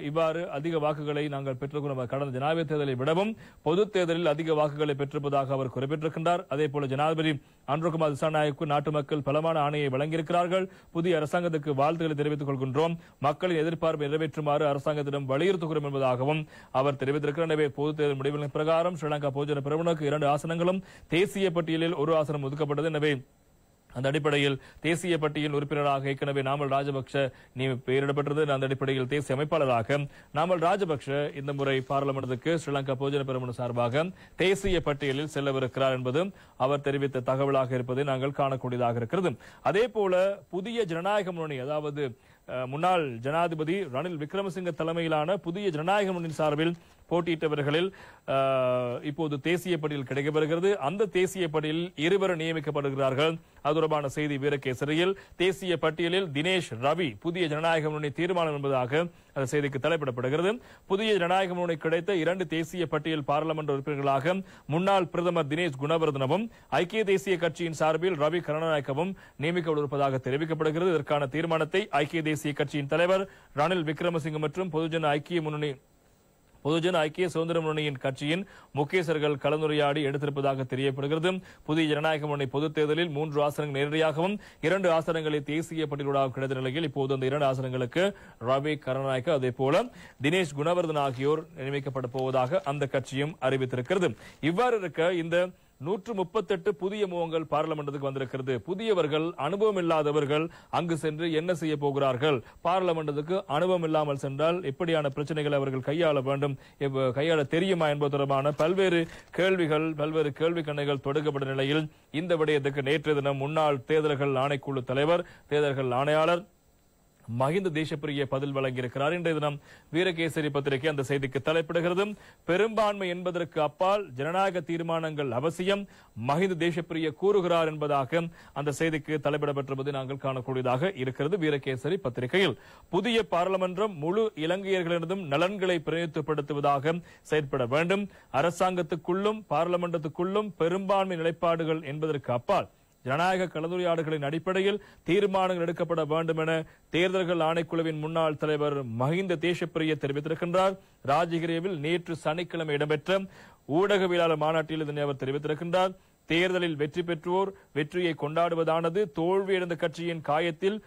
இவ்வாறு அதிக வாக்குகளை நாங்கள் பெற்றுக்கொள்ளும். கடந்த ஜனாதிபதி தேர்தலை விடவும் பொது தேர்தலில் அதிக வாக்குகளை பெற்றிருப்பதாக அவர் குறிப்பிட்டிருக்கின்றார். அதேபோல ஜனாதிபதி அன்ருகுமார் திசாநாயக்கு நாட்டு மக்கள் பலமான ஆணையை வழங்கியிருக்கிறார்கள். புதிய அரசாங்கத்துக்கு வாழ்த்துக்களை தெரிவித்துக் கொள்கின்றோம். மக்களின் எதிர்பார்ப்பை நிறைவேற்றுமாறு அரசாங்கத்திடம் வலியுறுத்துகிறோம் என்பதாகவும் அவர் தெரிவித்திருக்கிறார். எனவே பொது தேர்தல் முடிவுகளின் பிரகாரம் ஸ்ரீலங்கா பொதுஜன பெரமுனக்கு 2 ஆசனங்களும் தேசிய பட்டியலில் 1 ஆசனம் ஒதுக்கப்பட்டது. எனவே அந்த அடிப்படையில் தேசிய பட்டியல் உறுப்பினராக ஏற்கனவே நாமல் ராஜபக்ஷ பெயரிடப்பட்டது. அந்த அடிப்படையில் தேசிய அமைப்பாளராக நாமல் ராஜபக்ஷ இந்த முறை பார்லிமென்ட்டுக்கு ஸ்ரீலங்கா பொதுஜன பெரமுன சார்பாக தேசிய பட்டியலில் செல்லவிருக்கிறார் என்பது அவர் தெரிவித்த தகவலாக இருப்பதை நாங்கள் காணக்கூடியதாக இருக்கிறது. அதே போல புதிய ஜனநாயக முன்னணி, அதாவது முன்னாள் ஜனாதிபதி ரணில் விக்ரமசிங்க தலைமையிலான புதிய ஜனநாயக முன்னணி சார்பில் போட்டியிட்டவர்களில் இப்போது தேசிய பட்டியல் கிடைக்கப்பெறுகிறது. அந்த தேசிய பட்டியலில் 2 நியமிக்கப்படுகிறார்கள். அது தொடர்பான செய்தி வீரகேசரியில். தேசிய பட்டியலில் தினேஷ் ரவி புதிய ஜனநாயக முன்னணி தீர்மானம் என்பதாக அந்த செய்திக்கு தலைப்பிடப்படுகிறது. புதிய ஜனநாயக முன்னணி கிடைத்த 2 தேசிய பட்டியல் பாராளுமன்ற உறுப்பினர்களாக முன்னாள் பிரதமர் தினேஷ் குணவர்தனவும் ஐக்கிய தேசிய கட்சியின் சார்பில் ரவி கருணாநாயக்கவும் நியமிக்கப்பட்டிருப்பதாக தெரிவிக்கப்படுகிறது. இதற்கான தீர்மானத்தை ஐக்கிய தேசிய கட்சியின் தலைவர் ரணில் விக்ரமசிங்க மற்றும் பொதுஜன ஐக்கிய சுதந்திர முன்னணியின் கட்சியின் முக்கியஸ்தர்கள் கலந்துரையாடி எடுத்திருப்பதாக தெரியப்படுகிறது. புதிய ஜனநாயக முன்னணி பொதுத் தேர்தலில் 3 ஆசனங்கள் நேரடியாகவும் 2 ஆசனங்களை தேசிய பட்டியலூடாக கிடைத்த நிலையில் இப்போது அந்த 2 ஆசனங்களுக்கு ரவி கருணாநாயக்க அதே போல தினேஷ் குணவர்தன் ஆகியோர் நியமிக்கப்பட போவதாக அந்த கட்சியும் அறிவித்திருக்கிறது. இவ்வாறு இருக்க இந்த 138 புதிய முகங்கள் பார்லிமென்ட்டுக்கு வந்திருக்கிறது. புதியவர்கள், அனுபவம் இல்லாதவர்கள் அங்கு சென்று என்ன செய்ய போகிறார்கள்? பார்லிமென்ட்டுக்கு அனுபவம் இல்லாமல் சென்றால் எப்படியான பிரச்சனைகளை அவர்கள் கையாள வேண்டும், கையாள தெரியுமா என்பது தொடர்பான பல்வேறு கேள்வி கணைகள் தொடுக்கப்பட்ட நிலையில் இந்த விடயத்துக்கு நேற்றைய தினம் முன்னாள் தேர்தல்கள் ஆணைக்குழு தலைவர், தேர்தல்கள் ஆணையாளர் மஹிந்த தேசப்பிரிய பதில் வழங்கியிருக்கிறார். இன்றைய தினம் வீரகேசரி பத்திரிகை அந்த செய்திக்கு தலைப்பிடுகிறது. பெரும்பான்மை என்பதற்கு அப்பால் ஜனநாயக தீர்மானங்கள் அவசியம், மஹிந்த தேசப்பிரிய கூறுகிறார் என்பதாக அந்த செய்திக்கு தலைப்பிடப்பட்டிருப்பதை நாங்கள் காணக்கூடியதாக இருக்கிறது. வீரகேசரி பத்திரிகையில் புதிய பாராளுமன்றம் முழு இலங்கையர்களிடம் நலன்களை பிரதிநிதித்துவப்படுத்துவதாக செயற்பட வேண்டும். அரசாங்கத்துக்குள்ளும் பார்லிமென்ட்டுக்குள்ளும் பெரும்பான்மை நிலைப்பாடுகள் என்பதற்கு அப்பால் ஜனநாயக கலந்துரையாடல்களின் அடிப்படையில் தீர்மானங்கள் எடுக்கப்பட வேண்டும் என தேர்தல்கள் ஆணைக்குழுவின் முன்னாள் தலைவர் மஹிந்த தேசப்பிரிய தெரிவித்திருக்கின்றார். ராஜகிரியவில் நேற்று சனிக்கிழமை இடம்பெற்ற ஊடகவியலாளர் மாநாட்டில் இதனை அவர் தெரிவித்திருக்கின்றார். தேர்தலில் வெற்றி பெற்றோர் வெற்றியை கொண்டாடுவதானது தோல்வியடைந்த கட்சியின் காயத்தில்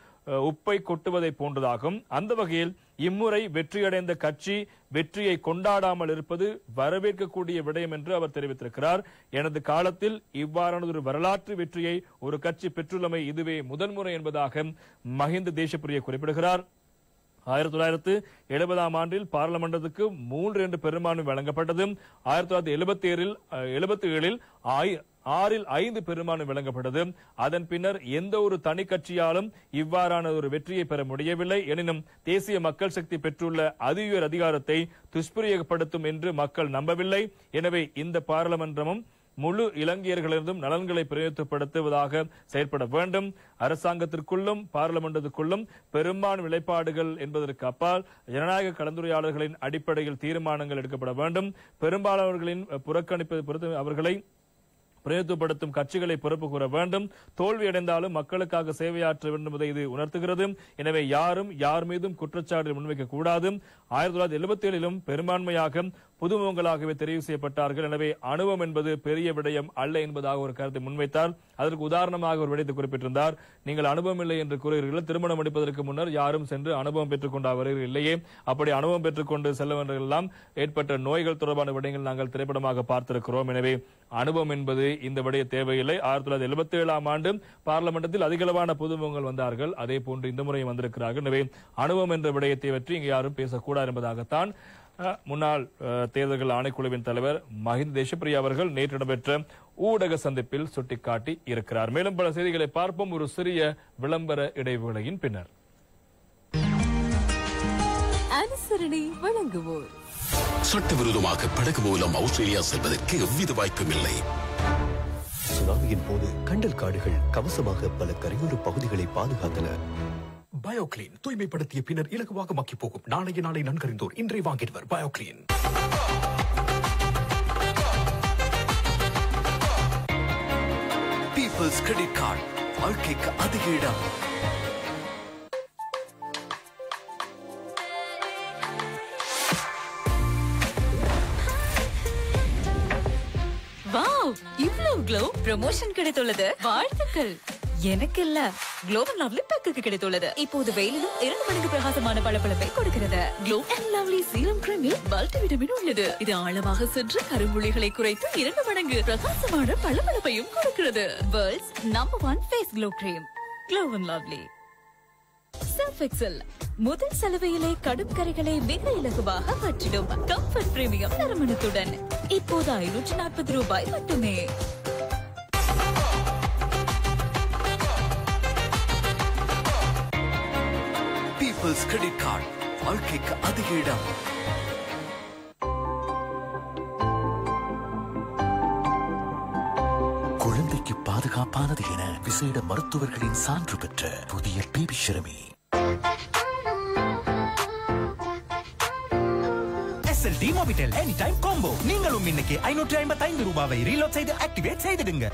உப்பை கொட்டுவதை போன்றதாகும். அந்த வகையில் இம்முறை வெற்றியடைந்த கட்சி வெற்றியை கொண்டாடாமல் இருப்பது வரவேற்கக்கூடிய விடயம் என்று அவர் தெரிவித்திருக்கிறார். எனது காலத்தில் இவ்வாறான ஒரு வரலாற்று வெற்றியை ஒரு கட்சி பெற்றுள்ளமை இதுவே முதன்முறை என்பதாக மஹிந்த தேசப்பிரிய குறிப்பிடுகிறார். 1970 ஆண்டில் பார்லிமென்ட்டுக்கு 3 பெரும்பான்மை வழங்கப்பட்டது. 1977 6 5 பெரும்பான்மை வழங்கப்பட்டது. அதன் பின்னர் எந்த ஒரு தனி கட்சியாலும் இவ்வாறான ஒரு வெற்றியை பெற முடியவில்லை. எனினும் தேசிய மக்கள் சக்தி பெற்றுள்ள அதிஉயர் அதிகாரத்தை துஷ்பிரயோகப்படுத்தும் என்று மக்கள் நம்பவில்லை. எனவே இந்த பாராளுமன்றமும் முழு இலங்கையர்களிடம் நலன்களை பிரயோகப்படுத்துவதாக செயற்பட வேண்டும். அரசாங்கத்திற்குள்ளும் பார்லிமென்ட்டுக்குள்ளும் பெரும்பான்மை நிலைப்பாடுகள் என்பதற்கு அப்பால் ஜனநாயக கலந்துரையாடல்களின் அடிப்படையில் தீர்மானங்கள் எடுக்கப்பட வேண்டும். பெரும்பாலானவர்களின் புறக்கணிப்பு அவர்களை பிரயோகப்படுத்தும் கட்சிகளை பொறுப்பு கூற வேண்டும். தோல்வியடைந்தாலும் மக்களுக்காக சேவையாற்ற வேண்டும் என்பதை இது உணர்த்துகிறது. எனவே யாரும் யார் மீதும் குற்றச்சாட்டு முன்வைக்க கூடாது. 1977 பெரும்பான்மையாக புதுமுகங்களாகவே தெரிவு செய்யப்பட்டார்கள். எனவே அனுபவம் என்பது பெரிய விடயம் அல்ல என்பதாக ஒரு கருத்தை முன்வைத்தார். அதற்கு உதாரணமாக ஒரு விடயத்தை குறிப்பிட்டிருந்தார். நீங்கள் அனுபவம் இல்லை என்று கூறுகிறீர்கள், திருமணம் முடிப்பதற்கு முன்னர் யாரும் சென்று அனுபவம் பெற்றுக் கொண்டவர்கள் இல்லையே. அப்படி அனுபவம் பெற்றுக்கொண்டு செல்லவர்களெல்லாம் ஏற்பட்ட நோய்கள் தொடர்பான விடயங்கள் நாங்கள் திரைப்படமாக பார்த்திருக்கிறோம். எனவே அனுபவம் என்பது இந்த விடய தேவையில்லை. 1977 ஆண்டு பார்லிமென்ட்டில் அதிகளவான புதுமுகங்கள் வந்தார்கள். அதே போன்று இந்த முறை வந்திருக்கிறார்கள். எனவே அனுபவம் என்ற விடயத்தை பற்றி இங்கே யாரும் பேசக்கூடாது என்பதாகத்தான் முன்னாள் தேர்தல்கள் ஆணைக்குழுவின் தலைவர் மஹிந்த தேசப்பிரிய அவர்கள் நேற்று நடைபெற்ற ஊடக சந்திப்பில் சுட்டிக்காட்டி இருக்கிறார். மேலும் பல செய்திகளை பார்ப்போம் ஒரு சிறிய விளம்பர இடைவேளையின் பின்னர். அனுசரணை வழங்குவோர் சட்டவிரோதமாக படகு மூலம் ஆஸ்திரேலியா செல்வதற்கு எவ்வித வாய்ப்பும் இல்லை. சுனாமியின் போது கண்டல் காடுகள் கவசமாக பல கரையோர பகுதிகளை பாதுகாத்தன. பயோக்ளீன் தூய்மைப்படுத்திய பின்னர் இலகுவாக மக்கி போகும். நாளை நன்கறிந்தோர் இன்றை வாங்கிடுவர். பயோக்ளீன். பீப்பிள்ஸ் கிரெடிட் கார்டு வாழ்க்கைக்கு அதிக இடம். வாவ், இவ்வளவு க்ளோ ப்ரமோஷன் கிடைத்துள்ளது. வாழ்த்துக்கள். எனக்கு இல்ல, க்ளோவ் லவ்லி பேக்குக்கு கிடைத்துள்ளது. இப்போது வெயிலிலும் 2 மடங்கு பிரகாசமான பளபளப்பை கொடுக்கிறது. க்ளோவ் அண்ட் லவ்லி சீரம் கிரீமில் மல்டிவிட்டமின் உள்ளது. இது ஆழமாக சென்று கரும்புள்ளிகளை குறைத்து 2 மடங்கு பிரகாசமான பளபளப்பையும் கொடுக்கிறது. World's number 1 face glow cream, glow and lovely. Surf Excel முதல் சலவையிலே கடும் கரைகளை மிக இலகுவாக மாற்றிடும் கம்ஃபர்ட் பிரீமியம் நறுமணத்துடன் இப்போது 540 ரூபாய் மட்டுமே. பீப்பிள்ஸ் கிரெடிட் கார்டு வாழ்க்கைக்கு அதிக இடம். குழந்தைக்கு பாதுகாப்பானது என விசேட மருத்துவர்களின் சான்று பெற்ற புதிய baby ஷெரமி. SLD Mobitel Anytime Combo. நீங்களும் இன்னைக்கு 555 ரூபாவை ரீலோட் செய்து ஆக்டிவேட் செய்திடுங்க.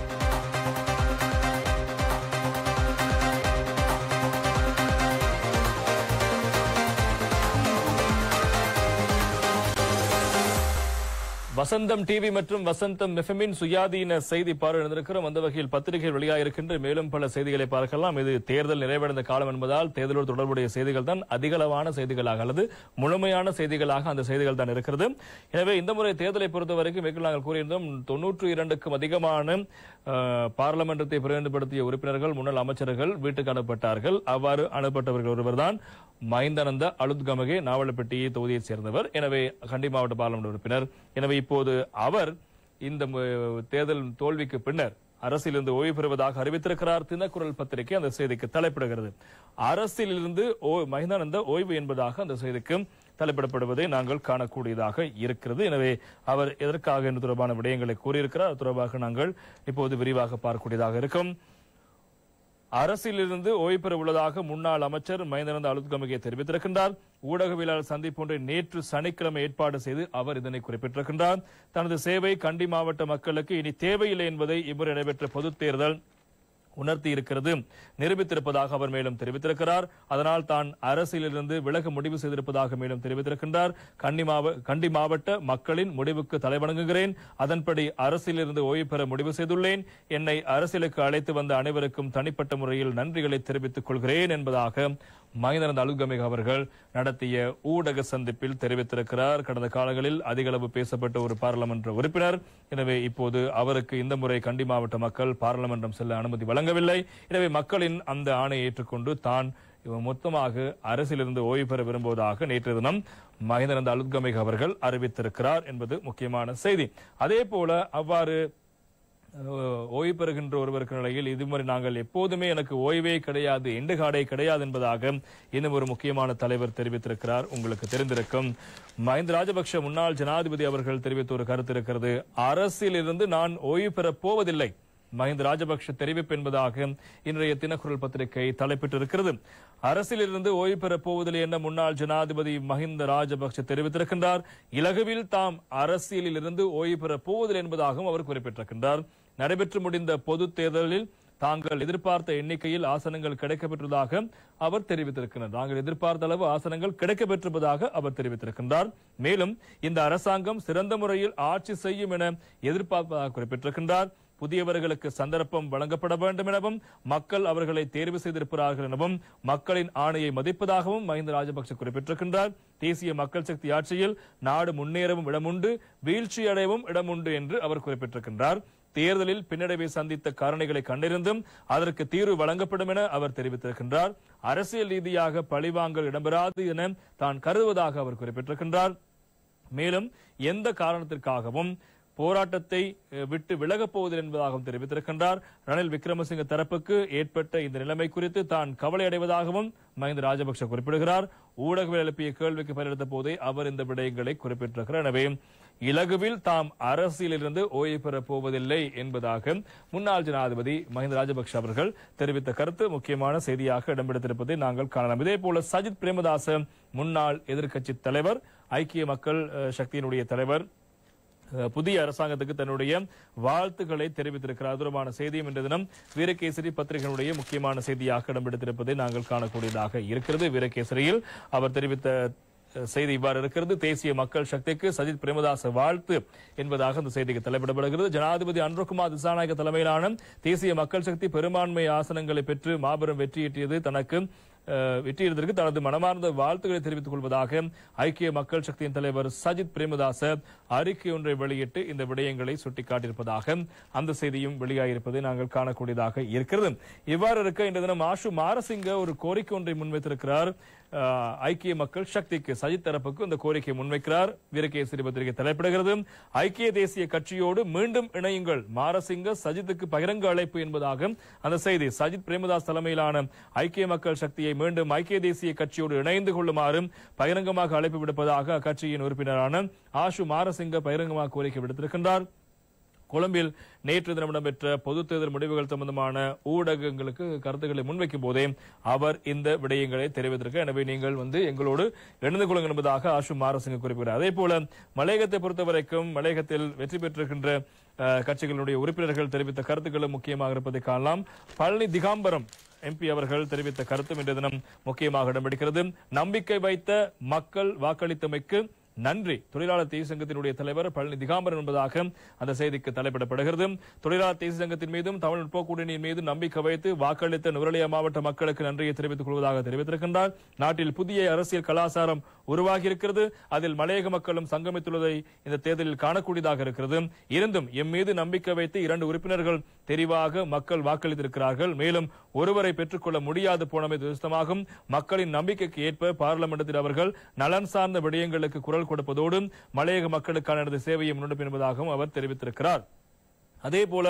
வசந்தம் டிவி மற்றும் வசந்தம் எஃப்எம்மின் சுயாதீன செய்தி பார்வையிட்டிருக்கிறோம். அந்த வகையில் பத்திரிகைகள் வெளியாகிருக்கின்ற மேலும் பல செய்திகளை பார்க்கலாம். இது தேர்தல் நிறைவடைந்த காலம் என்பதால் தேர்தலோடு தொடர்புடைய செய்திகள் தான் அதிகளவான செய்திகளாக அல்லது முழுமையான செய்திகளாக அந்த செய்திகள் தான் இருக்கிறது. எனவே இந்த முறை தேர்தலை பொறுத்தவரைக்கும் நாங்கள் கூறியிருந்தோம் 92க்கும் அதிகமான பார்லமெண்டத்தை பிரதிநிதிப்படுத்திய உறுப்பினர்கள் முன்னாள் அமைச்சர்கள் வீட்டுக்கு அனுப்பப்பட்டார்கள். அவ்வாறு அனுப்பப்பட்டவர்கள் ஒருவர்தான் மஹிந்தானந்த அலுத்கமகே, நாவலப்பட்டி தொகுதியைச் சேர்ந்தவர். எனவே கண்டி மாவட்ட பார்லமெண்ட் உறுப்பினர். எனவே இப்போது அவர் இந்த தேர்தல் தோல்விக்கு பின்னர் அரசியலிருந்து ஓய்வு பெறுவதாக அறிவித்திருக்கிறார். தினக்குரல் பத்திரிகை அந்த செய்திக்கு தலைப்பிடுகிறது. அரசியலிருந்து மஹிந்தானந்த ஓய்வு என்பதாக அந்த செய்திக்கு தலைப்பிடப்படுவதை நாங்கள் காணக்கூடியதாக இருக்கிறது. எனவே அவர் எதற்காக என்று தொடர்பான விடயங்களை கூறியிருக்கிறார். அது தொடர்பாக நாங்கள் இப்போது விரிவாக பார்க்கக்கூடியதாக இருக்கும். அரசியலிருந்து ஓய்வு பெற உள்ளதாக முன்னாள் அமைச்சர் மஹிந்தானந்த அலுத்கமகே தெரிவித்திருக்கின்றார். ஊடகவியலாளர் சந்திப்பு ஒன்றை நேற்று சனிக்கிழமை ஏற்பாடு செய்து அவர் இதனை குறிப்பிட்டிருக்கின்றார். தனது சேவை கண்டி மாவட்ட மக்களுக்கு இனி தேவையில்லை என்பதை இம்முறை நடைபெற்ற பொதுத் தேர்தல் உணர்த்தி இருக்கிறது, நிரூபித்திருப்பதாக அவர் மேலும் தெரிவித்திருக்கிறார். அதனால் தான் அரசியலிருந்து விலக முடிவு செய்திருப்பதாக மேலும் தெரிவித்திருக்கின்றார். கண்டி மாவட்ட மக்களின் முடிவுக்கு தலைவணங்குகிறேன். அதன்படி அரசியலிருந்து ஓய்வு பெற முடிவு செய்துள்ளேன். என்னை அரசியலுக்கு அழைத்து வந்த அனைவருக்கும் தனிப்பட்ட முறையில் நன்றிகளை தெரிவித்துக் கொள்கிறேன் என்பதாக மஹிந்தானந்த அலுத்கமகே அவர்கள் நடத்திய ஊடக சந்திப்பில் தெரிவித்திருக்கிறார். கடந்த காலங்களில் அதிக அளவு பேசப்பட்ட ஒரு பாராளுமன்ற உறுப்பினர். எனவே இப்போது அவருக்கு இந்த முறை கண்டி மாவட்ட மக்கள் பாராளுமன்றம் செல்ல அனுமதி வழங்கவில்லை. எனவே மக்களின் அந்த ஆணையை ஏற்றுக்கொண்டு தான் மொத்தமாக அரசியலிருந்து ஓய்வு பெற விரும்புவதாக நேற்று தினம் மஹிந்தானந்த அலுத்கமகே அவர்கள் அறிவித்திருக்கிறார் என்பது முக்கியமான செய்தி. அதே போல அவ்வாறு ஓய்வு பெறுகின்ற ஒருவருக்கு நிலையில் இதுமுறை நாங்கள் எப்போதுமே எனக்கு ஓய்வே கிடையாது, எண்டு காடே கிடையாது என்பதாக இன்னும் ஒரு முக்கியமான தலைவர் தெரிவித்திருக்கிறார். உங்களுக்கு தெரிந்திருக்கும். மஹிந்த ராஜபக்ஷ முன்னாள் ஜனாதிபதி அவர்கள் தெரிவித்த ஒரு கருத்து இருக்கிறது. அரசியலிருந்து நான் ஓய்வு பெறப் போவதில்லை, மஹிந்த ராஜபக்ஷ தெரிவிப்பு என்பதாக இன்றைய தினக்குரல் பத்திரிகை தலைப்பிட்டிருக்கிறது. அரசியலிருந்து ஓய்வு பெறப் போவதில்லை என முன்னாள் ஜனாதிபதி மஹிந்த ராஜபக்ஷ தெரிவித்திருக்கின்றார். இலகுவில் தாம் அரசியலில் இருந்து ஓய்வு பெறப் போவதில்லை என்பதாகவும் அவர் குறிப்பிட்டிருக்கின்றார். நடைபெற்று முடிந்த பொது தேர்தலில் தாங்கள் எதிர்பார்த்த எண்ணிக்கையில் ஆசனங்கள் கிடைக்கப்பெற்றதாக அவர் தெரிவித்திருக்கிறார். தாங்கள் எதிர்பார்த்த அளவு ஆசனங்கள் கிடைக்கப்பெற்றிருப்பதாக அவர் தெரிவித்திருக்கின்றார். மேலும் இந்த அரசாங்கம் சிறந்த முறையில் ஆட்சி செய்யும் என எதிர்பார்ப்பதாக குறிப்பிட்டிருக்கின்றார். புதியவர்களுக்கு சந்தர்ப்பம் வழங்கப்பட வேண்டும் எனவும் மக்கள் அவர்களை தேர்வு செய்திருக்கிறார்கள் எனவும் மக்களின் ஆணையை மதிப்பதாகவும் மஹிந்த ராஜபக்ஷ குறிப்பிட்டிருக்கின்றார். தேசிய மக்கள் சக்தி ஆட்சியில் நாடு முன்னேறவும் இடமுண்டு, வீழ்ச்சி அடையவும் இடமுண்டு என்று அவர் குறிப்பிட்டிருக்கின்றார். தேர்தலில் பின்னடைவை சந்தித்த காரணிகளை கண்டறிந்தும் அதற்கு தீர்வு வழங்கப்படும் என அவர் தெரிவித்திருக்கின்றார். அரசியல் ரீதியாக பழிவாங்கல் இடம்பெறாது என தான் கருதுவதாக அவர் குறிப்பிட்டிருக்கின்றார். மேலும் எந்த காரணத்திற்காகவும் போராட்டத்தை விட்டு விலகப் போவதில்லை என்பதாகவும் தெரிவித்திருக்கின்றார். ரணில் விக்ரமசிங்க தரப்புக்கு ஏற்பட்ட இந்த நிலைமை குறித்து தான் கவலை அடைவதாகவும் மஹிந்த ராஜபக்ஷ குறிப்பிடுகிறார். ஊடகங்கள் எழுப்பிய கேள்விக்கு பதிலளித்த போதே அவர் இந்த விடயங்களை குறிப்பிட்டிருக்கிறார். எனவே இலகுவில் தாம் அரசியலிருந்து ஓய்வு பெறப் போவதில்லை என்பதாக முன்னாள் ஜனாதிபதி மஹிந்த ராஜபக்ஷ அவர்கள் தெரிவித்த கருத்து முக்கியமான செய்தியாக இடம்பெடுத்திருப்பதை நாங்கள் காணலாம். இதே போல சஜித் பிரேமதாச முன்னாள் எதிர்க்கட்சி தலைவர், ஐக்கிய மக்கள் சக்தியினுடைய தலைவர், புதிய அரசாங்கத்துக்கு தன்னுடைய வாழ்த்துக்களை தெரிவித்திருக்கிறார். தூரமான செய்தியும் இன்று தினம் வீரகேசரி பத்திரிகையினுடைய முக்கியமான செய்தியாக இடம்பெடுத்திருப்பதை நாங்கள் காணக்கூடியதாக இருக்கிறது. வீரகேசரியில் அவர் தெரிவித்த செய்தி இவ்வாறு இருக்கிறது. தேசிய மக்கள் சக்திக்கு சஜித் பிரேமதாச வாழ்த்து என்பதாக அந்த செய்திக்கு தலைப்பிடப்படுகிறது. ஜனாதிபதி அன்ருகுமார் திசாநாயக்க தலைமையிலான தேசிய மக்கள் சக்தி பெரும்பான்மை ஆசனங்களை பெற்று மாபெரும் வெற்றியீட்டியது தனக்கு வெற்றியதற்கு தனது மனமார்ந்த வாழ்த்துக்களை தெரிவித்துக் கொள்வதாக ஐக்கிய மக்கள் சக்தியின் தலைவர் சஜித் பிரேமதாச அறிக்கை ஒன்றை வெளியிட்டு இந்த விடயங்களை சுட்டிக்காட்டியிருப்பதாக அந்த செய்தியும் வெளியாகியிருப்பதை நாங்கள் காணக்கூடியதாக இருக்கிறது. இவ்வாறு இருக்க இந்த தினம் ஆஷு மாரசிங்க ஒரு கோரிக்கை ஒன்றை முன்வைத்திருக்கிறார். ஐக்கிய மக்கள் சக்திக்கு சஜித் தரப்புக்கு இந்த கோரிக்கை முன்வைக்கிறார். வீரகேசரி பத்திரிகை தலைப்பிடுகிறது. ஐக்கிய தேசிய கட்சியோடு மீண்டும் இணையுங்கள், மாரசிங்க சஜித்துக்கு பகிரங்க அழைப்பு என்பதாக அந்த செய்தி. சஜித் பிரேமதாஸ் தலைமையிலான ஐக்கிய மக்கள் சக்தியை மீண்டும் ஐக்கிய தேசிய கட்சியோடு இணைந்து கொள்ளுமாறும் பகிரங்கமாக அழைப்பு விடுப்பதாக அக்கட்சியின் உறுப்பினரான ஆஷு மாரசிங்க பகிரங்கமாக கோரிக்கை விடுத்திருக்கின்றார். கொழும்பில் நேற்று தினம் இடம்பெற்ற பொதுத் தேர்தல் முடிவுகள் சம்பந்தமான ஊடகங்களுக்கு கருத்துக்களை முன்வைக்கும் போதே அவர் இந்த விடயங்களை தெரிவித்திருக்க. எனவே நீங்கள் எங்களோடு இணைந்து கொள்ளுங்கள் என்பதாக ஆஷு மாரசிங்க குறிப்பிட்டார். அதே போல மலையகத்தை பொறுத்தவரைக்கும் மலையகத்தில் வெற்றி பெற்றிருக்கின்ற கட்சிகளுடைய உறுப்பினர்கள் தெரிவித்த கருத்துக்களும் முக்கியமாக இருப்பதை காணலாம். பழனி திகாம்பரம் எம்பி அவர்கள் தெரிவித்த கருத்தும் இன்றைய தினம் முக்கியமாக இடம்பெடுக்கிறது. நம்பிக்கை வைத்த மக்கள் வாக்களித்தமைக்கு நன்றி, தொழிலாளர் தேசிய சங்கத்தினுடைய தலைவர் பழனி திகாம்பரம் என்பதாக அந்த செய்திக்கு தலைப்பிடப்படுகிறது. தொழிலாளர் தேசிய சங்கத்தின் மீதும் தமிழ் முற்போக்கு கூட்டணியின் மீதும் நம்பிக்கை வைத்து வாக்களித்த நுவரெலியா மாவட்ட மக்களுக்கு நன்றியை தெரிவித்துக் கொள்வதாக தெரிவித்திருக்கின்றார். நாட்டில் புதிய அரசியல் கலாச்சாரம் உருவாகி இருக்கிறது, அதில் மலையக மக்களும் சங்கமித்துள்ளதை இந்த தேர்தலில் காணக்கூடியதாக இருக்கிறது. இருந்தும் எம் மீது நம்பிக்கை வைத்து 2 உறுப்பினர்கள் தெரிவாக மக்கள் வாக்களித்திருக்கிறார்கள். மேலும் ஒருவரை பெற்றுக்கொள்ள முடியாது போனமை துரதிர்ஷ்டமாகும். மக்களின் நம்பிக்கைக்கு ஏற்ப பார்லிமெண்டத்தில் அவர்கள் நலன் சார்ந்த விடயங்களுக்கு குரல் கொடுப்பதோடு மலையக மக்களுக்கான சேவையை முன்னெடுப்பு என்பதாகவும் அவர் தெரிவித்திருக்கிறார். அதே போல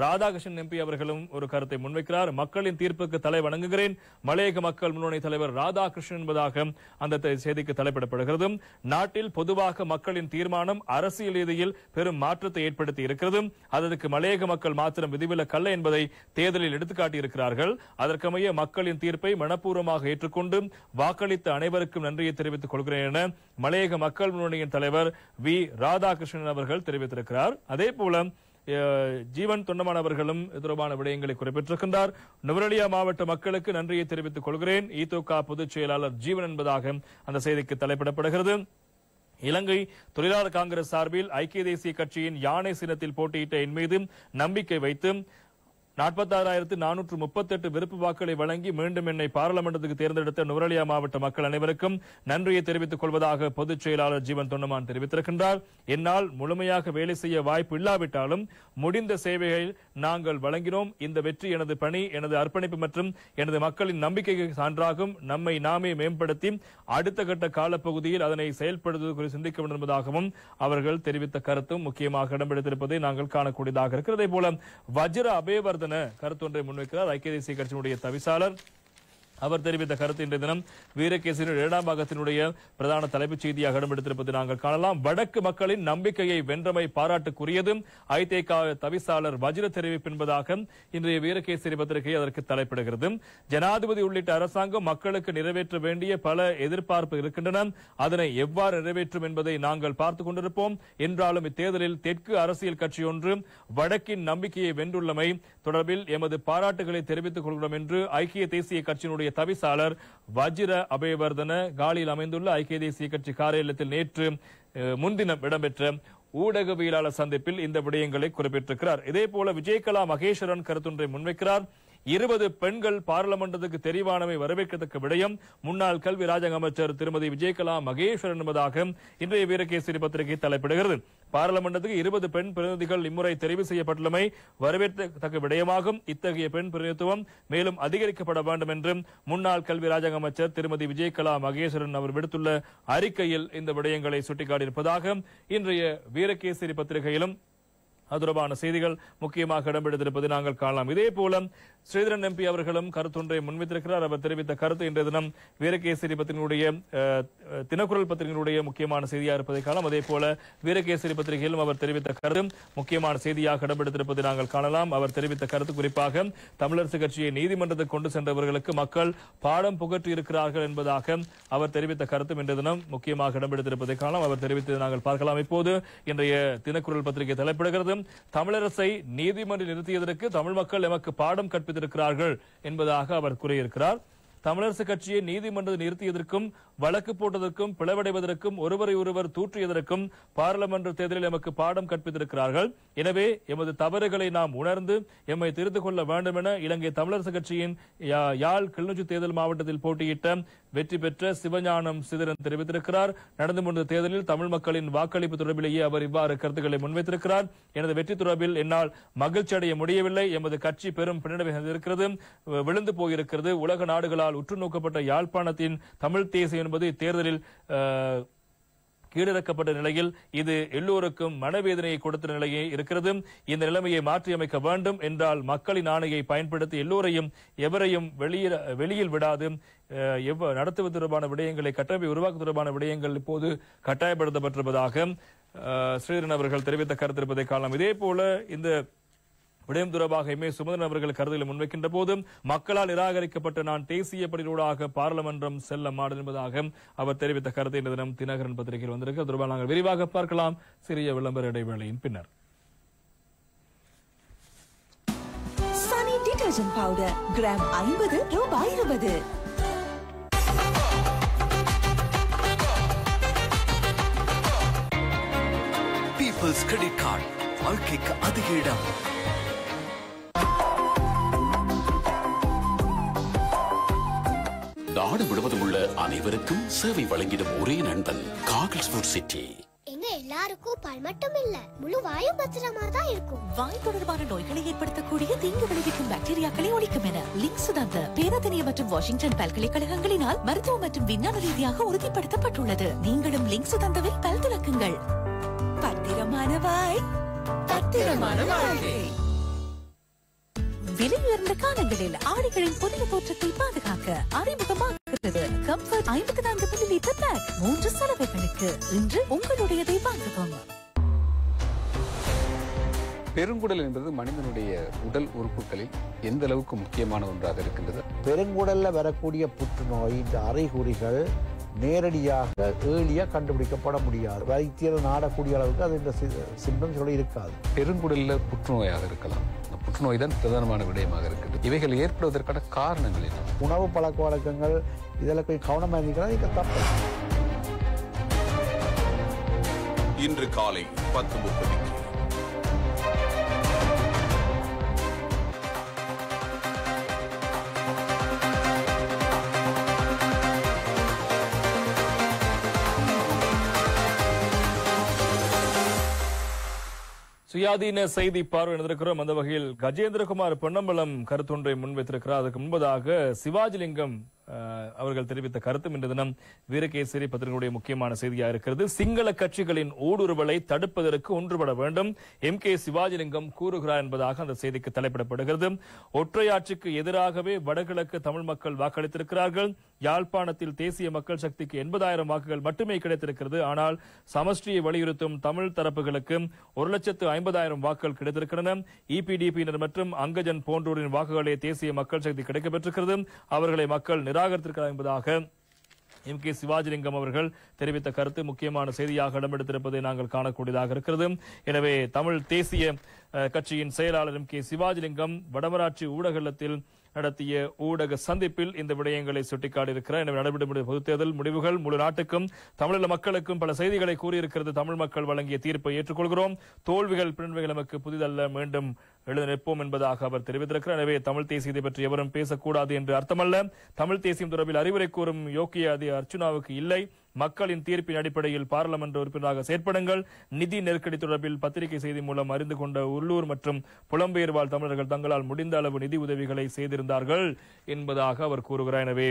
ராதாகிருஷ்ணன் எம்பி அவர்களும் ஒரு கருத்தை முன்வைக்கிறார். மக்களின் தீர்ப்புக்கு தலை வணங்குகிறேன், மலையக மக்கள் முன்னணி தலைவர் ராதாகிருஷ்ணன் என்பதாக அந்த செய்திக்கு தலைப்பிடப்படுகிறது. நாட்டில் பொதுவாக மக்களின் தீர்மானம் அரசியல் ரீதியில் பெரும் மாற்றத்தை ஏற்படுத்தி இருக்கிறது. அதற்கு மலையக மக்கள் மாத்திரம் விதிவிலக்கல்ல என்பதை தேர்தலில் எடுத்துக்காட்டியிருக்கிறார்கள். அதற்கமைய மக்களின் தீர்ப்பை மனப்பூர்வமாக ஏற்றுக்கொண்டு வாக்களித்த அனைவருக்கும் நன்றியை தெரிவித்துக் கொள்கிறேன் என மலையக மக்கள் முன்னணியின் தலைவர் வி ராதாகிருஷ்ணன் அவர்கள் தெரிவித்திருக்கிறார். அதே போல ஜீவன் தொண்டமான் அவர்களும் தொடர்பான விடயங்களை குறிப்பிட்டிருக்கின்றார். நுவரெலியா மாவட்ட மக்களுக்கு நன்றியை தெரிவித்துக் கொள்கிறேன், இதோகா பொதுச் செயலாளர் ஜீவன் என்பதாக அந்த செய்திக்கு தலைப்பிடப்படுகிறது. இலங்கை தொழிலாளர் காங்கிரஸ் சார்பில் ஐக்கிய தேசிய கட்சியின் யானை சின்னத்தில் போட்டியிட்ட என் மீது நம்பிக்கை வைத்து 46,438 விருப்பு வாக்களை வழங்கி மீண்டும் என்னை பாராளுமன்றத்துக்கு தேர்ந்தெடுத்த நுவரெலியா மாவட்ட மக்கள் அனைவருக்கும் நன்றியை தெரிவித்துக் கொள்வதாக பொதுச் செயலாளர் ஜீவன் தொண்டமான் தெரிவித்திருக்கின்றார். என்னால் முழுமையாக வேலை செய்ய வாய்ப்பு இல்லாவிட்டாலும் முடிந்த சேவைகளை நாங்கள் வழங்கினோம். இந்த வெற்றி எனது பணி, எனது அர்ப்பணிப்பு மற்றும் எனது மக்களின் நம்பிக்கைக்கு சான்றாகும். நம்மை நாமே மேம்படுத்தி அடுத்த கட்ட காலப்பகுதியில் அதனை செயல்படுத்துவது குறித்து சிந்திக்க வேண்டும் என்பதாகவும் அவர்கள் தெரிவித்த கருத்தும் முக்கியமாக இடம்பெடுத்திருப்பதை நாங்கள் காணக்கூடியதாக இருக்கிறது. அதே போல வஜ்ர அபேவர்தன கருத்தொன்றை முன்வைக்கிறார் ஐக்கிய தேசிய கட்சியினுடைய தவிசாளர். அவர் தெரிவித்த கருத்து இன்றைய தினம் வீரகேசரியின் 2ஆம் பாகத்தினுடைய பிரதான தலைப்புச் செய்தியாக இடம்பெடுத்திருப்பதை நாங்கள் காணலாம். வடக்கு மக்களின் நம்பிக்கையை வென்றமை பாராட்டுக்குரியது, ஐதேக தவிசாளர் வஜ்ர தெரிவிப்பு என்பதாக இன்றைய வீரகேசரி பத்திரிகை அதற்கு தலைப்பிடுகிறது. ஜனாதிபதி உள்ளிட்ட அரசாங்கம் மக்களுக்கு நிறைவேற்ற வேண்டிய பல எதிர்பார்ப்பு இருக்கின்றன. அதனை எவ்வாறு நிறைவேற்றும் என்பதை நாங்கள் பார்த்துக் கொண்டிருப்போம். என்றாலும் இத்தேர்தலில் தெற்கு அரசியல் கட்சி ஒன்று வடக்கின் நம்பிக்கையை வென்றுள்ளமை தொடர்பில் எமது பாராட்டுகளை தெரிவித்துக் கொள்கிறோம் என்று ஐக்கிய தேசிய கட்சியினுடைய தவிசாளர் வஜ்ர அபேவர்தன காலியில் அமைந்துள்ள ஐக்கிய தேசிய கட்சி காரியாலயத்தில் நேற்று முன்தினம் இடம்பெற்ற ஊடகவியலாளர் சந்திப்பில் இந்த விடயங்களை குறிப்பிட்டிருக்கிறார். இதே போல விஜயகலா மகேஸ்வரன் கருத்தொன்றை முன்வைக்கிறார். 20 பெண்கள் பாராளுமன்றத்துக்கு தெரிவானவை வரவேற்கத்தக்க விடயம். முன்னாள் கல்வி ராஜாங்க அமைச்சர் திருமதி விஜயகலா மகேஸ்வரன் என்பதாக இன்றைய வீரகேசரி பத்திரிகை தலைப்பிடுகிறது. பாராளுமன்றத்துக்கு 20 பெண் பிரதிநிதிகள் இம்முறை தெரிவு செய்யப்பட்டுள்ளமை வரவேற்கத்தக்க விடயமாகும். இத்தகைய பெண் பிரதிநிதித்துவம் மேலும் அதிகரிக்கப்பட வேண்டும் என்று முன்னாள் கல்வி ராஜாங்க அமைச்சர் திருமதி விஜயகலா மகேஸ்வரன் அவர் விடுத்துள்ள அறிக்கையில் இந்த விடயங்களை சுட்டிக்காட்டியிருப்பதாக இன்றைய வீரகேசரி பத்திரிகையிலும் அது தொடர்பான செய்திகள் முக்கியமாக இடம்பெற்றிருப்பதை நாங்கள் காணலாம். இதே போல ஸ்ரீதரன் எம்பி அவர்களும் கருத்தொன்றை முன்வைத்திருக்கிறார். அவர் தெரிவித்த கருத்து இன்றைய தினம் வீரகேசரி பத்திரிகையுடைய தினக்குரல் பத்திரிகையுடைய முக்கியமான செய்தியாக இருப்பதை காணலாம். அதே போல வீரகேசரி பத்திரிகையிலும் அவர் தெரிவித்த கருத்து முக்கியமான செய்தியாக இடம்பெற்றிருப்பதை நாங்கள் காணலாம். அவர் தெரிவித்த கருத்து குறிப்பாக தமிழரசு கட்சியை நீதிமன்றத்துக்கு கொண்டு சென்றவர்களுக்கு மக்கள் பாடம் புகற்றி இருக்கிறார்கள் என்பதாக அவர் தெரிவித்த கருத்தும் இன்றைய தினம் முக்கியமாக இடம்பெற்றிருப்பதை காணலாம். அவர் தெரிவித்ததை நாங்கள் பார்க்கலாம். இப்போது இன்றைய தினக்குரல் பத்திரிகை தலைப்பிடுகிறது, தமிழரசை நீதிமன்றில் நிறுத்தியதற்கு தமிழ் மக்கள் எமக்கு பாடம் கற்பித்திருக்கிறார்கள் என்பதாக அவர் கூறியிருக்கிறார். தமிழரசு கட்சியை நீதிமன்றத்தில் நிறுத்தியதற்கும் வழக்கு போட்டதற்கும் பிளவடைவதற்கும் ஒருவரை ஒருவர் தூற்றியதற்கும் பாராளுமன்ற தேர்தலில் எமக்கு பாடம் கற்பித்திருக்கிறார்கள். எனவே எமது தவறுகளை நாம் உணர்ந்து எம்மை திருத்திக் கொள்ள வேண்டும் என இலங்கை தமிழரசு கட்சியின் யாழ் கிளிநொச்சி தேர்தல் மாவட்டத்தில் போட்டியிட்ட வெற்றி பெற்ற சிவஞானம் சிதறன் தெரிவித்திருக்கிறார். நடந்து முடிந்த தேர்தலில் தமிழ் மக்களின் வாக்களிப்பு தொடர்பிலேயே அவர் இவ்வாறு கருத்துக்களை முன்வைத்திருக்கிறார். எனது வெற்றி தொடர்பில் என்னால் மகிழ்ச்சி அடைய முடியவில்லை. எமது கட்சி பெரும் பின்னடைவை இருக்கிறது, விழுந்து போயிருக்கிறது. உலக நாடுகளால் உற்று நோக்கப்பட்ட யாழ்ப்பாணத்தின் தமிழ் தேசியம் என்பது இத்தேர்தலில் கீழிறக்கப்பட்ட நிலையில் இது எல்லோருக்கும் மனவேதனையை கொடுத்த நிலையே இருக்கிறது. இந்த நிலைமையை மாற்றியமைக்க வேண்டும் என்றால் மக்களின் ஆணையை பயன்படுத்தி எல்லோரையும் எவரையும் வெளியில் விடாது நடத்துவது தொடர்பான விடயங்களை கட்டமைப்பை உருவாக்க தொடர்பான விடயங்கள் இப்போது கட்டாயப்படுத்தப்பட்டிருப்பதாக ஸ்ரீதரன் அவர்கள் தெரிவித்த கருத்திருப்பதை காணலாம். இதே போல இந்த விடயம் தொடர்பாக சுமந்திரன் அவர்கள் கருத்துக்களை முன்வைக்கின்ற போது மக்களால் நிராகரிக்கப்பட்ட நான் தேசிய படியூடாக பாராளுமன்றம் செல்ல மாட்டேன் என்பதாக அவர் தெரிவித்த கருத்தை இந்த தினம் தினகரன் பத்திரிகையில் வந்திருக்கு. தொடர்பாக நாங்கள் விரிவாக பார்க்கலாம் சிறிய விளம்பர இடைவேளையின் பின்னர். சனி டிடர்ஜென்ட் பவுடர் கிராம் 50 ரூபாய் 20. பீப்பிள்ஸ் கிரெடிட் கார்டு, வாழ்க்கைக்கு அதிக இடம். நாடு முழுவதும் உள்ள அனைவருக்கும் சேவை வழங்கிடும் ஒரே நண்பன் காகில்ஸ் ஃபுட் சிட்டி. எங்க எல்லாருக்கும் பால் மட்டும் இல்ல, முழு வாயு பத்திரமா தான் இருக்கும். வாய் தொடர்பான நோய்களை ஏற்படுத்தக்கூடிய தீங்கு விளைவிக்கும் பாக்டீரியாக்களை ஒழிக்கும் என லிங்க்சுதந்த பேராதனிய மற்றும் வாஷிங்டன் பல்கலைக்கழகங்களினால் மருத்துவ மற்றும் விஞ்ஞான ரீதியாக உறுதிப்படுத்தப்பட்டுள்ளது. நீங்களும் லிங்க்சுதந்தவில் பல் துலக்குங்கள். பத்திரமான வாய், பத்திரமான வாழ்க்கை. விலை உயர்ந்த காலங்களில் ஆடைகளின் புதிய தோற்றத்தை பாதுகாக்க அறிமுகமாகிறது கம்ஃபர்ட் 54 மில்லிலிட்டர் பேக் 3 சலவைகளுக்கு. இன்று உங்களுடையதை வாங்கவும். பெருங்குடல் என்பது மனிதனுடைய உடல் உறுப்புகளில் எந்த அளவுக்கு முக்கியமான ஒன்றாக இருக்கின்றது? பெருங்குடல்ல வரக்கூடிய புற்றுநோய் இந்த அறிகுறிகள் நேரடியாக ஏர்லியா கண்டுபிடிக்கப்பட முடியாது. வைத்தியர் நாடக்கூடிய அளவுக்கு அது இந்த சிம்டம்ஸ் இருக்காது. பெருங்குடல்ல புற்றுநோயாக இருக்கலாம். புற்றுநோய் தான் பிரதானமான விடயமாக இருக்குது. இவைகள் ஏற்படுவதற்கான காரணங்கள் என்ன? உணவு பழக்க வழக்கங்கள் இதில் போய் கவனமாக இருந்தீங்கன்னா நீங்க தப்பு. இன்று காலை 10:30. சுயாதீன செய்தி பார்வை நடந்திருக்கிறோம். அந்த வகையில் கஜேந்திரகுமார் பொன்னம்பலம் கருத்தொன்றை முன்வைத்திருக்கிறார். அதுக்கு முன்பதாக சிவாஜிலிங்கம் அவர்கள் தெரிவித்த கருத்தும் இன்று தினம் வீரகேசரி பத்திரிகையுடைய முக்கியமான செய்தியாக இருக்கிறது. சிங்கள கட்சிகளின் ஊடுருவலை தடுப்பதற்கு ஒன்றுபட வேண்டும் MK சிவாஜிலிங்கம் கூறுகிறார் என்பதாக அந்த செய்திக்கு தலைப்பிடப்படுகிறது. ஒற்றையாட்சிக்கு எதிராகவே வடகிழக்கு தமிழ் மக்கள் வாக்களித்திருக்கிறார்கள். யாழ்ப்பாணத்தில் தேசிய மக்கள் சக்திக்கு 80,000 வாக்குகள் மட்டுமே கிடைத்திருக்கிறது. ஆனால் சமஷ்டியை வலியுறுத்தும் தமிழ் தரப்புகளுக்கு 1,50,000 வாக்குகள் கிடைத்திருக்கின்றன. EPDP மற்றும் அங்கஜன் போன்றோரின் வாக்குகளே தேசிய மக்கள் சக்தி கிடைக்கப்பெற்றிருக்கிறது. அவர்களை மக்கள் நிராகரித்திருக்கிறார் என்பதாக MK சிவாஜிலிங்கம் அவர்கள் தெரிவித்த கருத்து முக்கியமான செய்தியாக இடம்பெடுத்திருப்பதை நாங்கள் காணக்கூடியதாக இருக்கிறது. எனவே தமிழ் தேசிய கட்சியின் செயலாளர் MK சிவாஜிலிங்கம் வடமராட்சி ஊடகத்தில் நடத்திய ஊடக சந்திப்பில் இந்த விடயங்களை சுட்டிக்காட்டியிருக்கிறார். எனவே நடைபெற்ற பொதுத் தேர்தல் முடிவுகள் முழு நாட்டுக்கும் தமிழக மக்களுக்கும் பல செய்திகளை கூறியிருக்கிறது. தமிழ் மக்கள் வழங்கிய தீர்ப்பை ஏற்றுக்கொள்கிறோம். தோல்விகள் பின்னடைவுகள் நமக்கு புதிதல்ல, மீண்டும் எழுத நிற்போம் என்பதாக அவர் தெரிவித்திருக்கிறார். எனவே தமிழ் தேசியத்தை பற்றி எவரும் பேசக்கூடாது என்று அர்த்தமல்ல. தமிழ் தேசியம் தொடர்பில் அறிவுரை கூறும் யோக்கிய அர்ச்சுனாவுக்கு இல்லை. மக்களின் தீர்ப்பின் அடிப்படையில் பாராளுமன்ற உறுப்பினராக செயற்படுங்கள். நிதி நெருக்கடி தொடர்பில் பத்திரிகை செய்தி மூலம் அறிந்து கொண்ட உள்ளூர் மற்றும் புலம்பெயர் வாழ் தமிழர்கள் தங்களால் முடிந்த அளவு நிதி உதவிகளை செய்திருந்தார்கள் என்பதாக அவர் கூறுகிறார். எனவே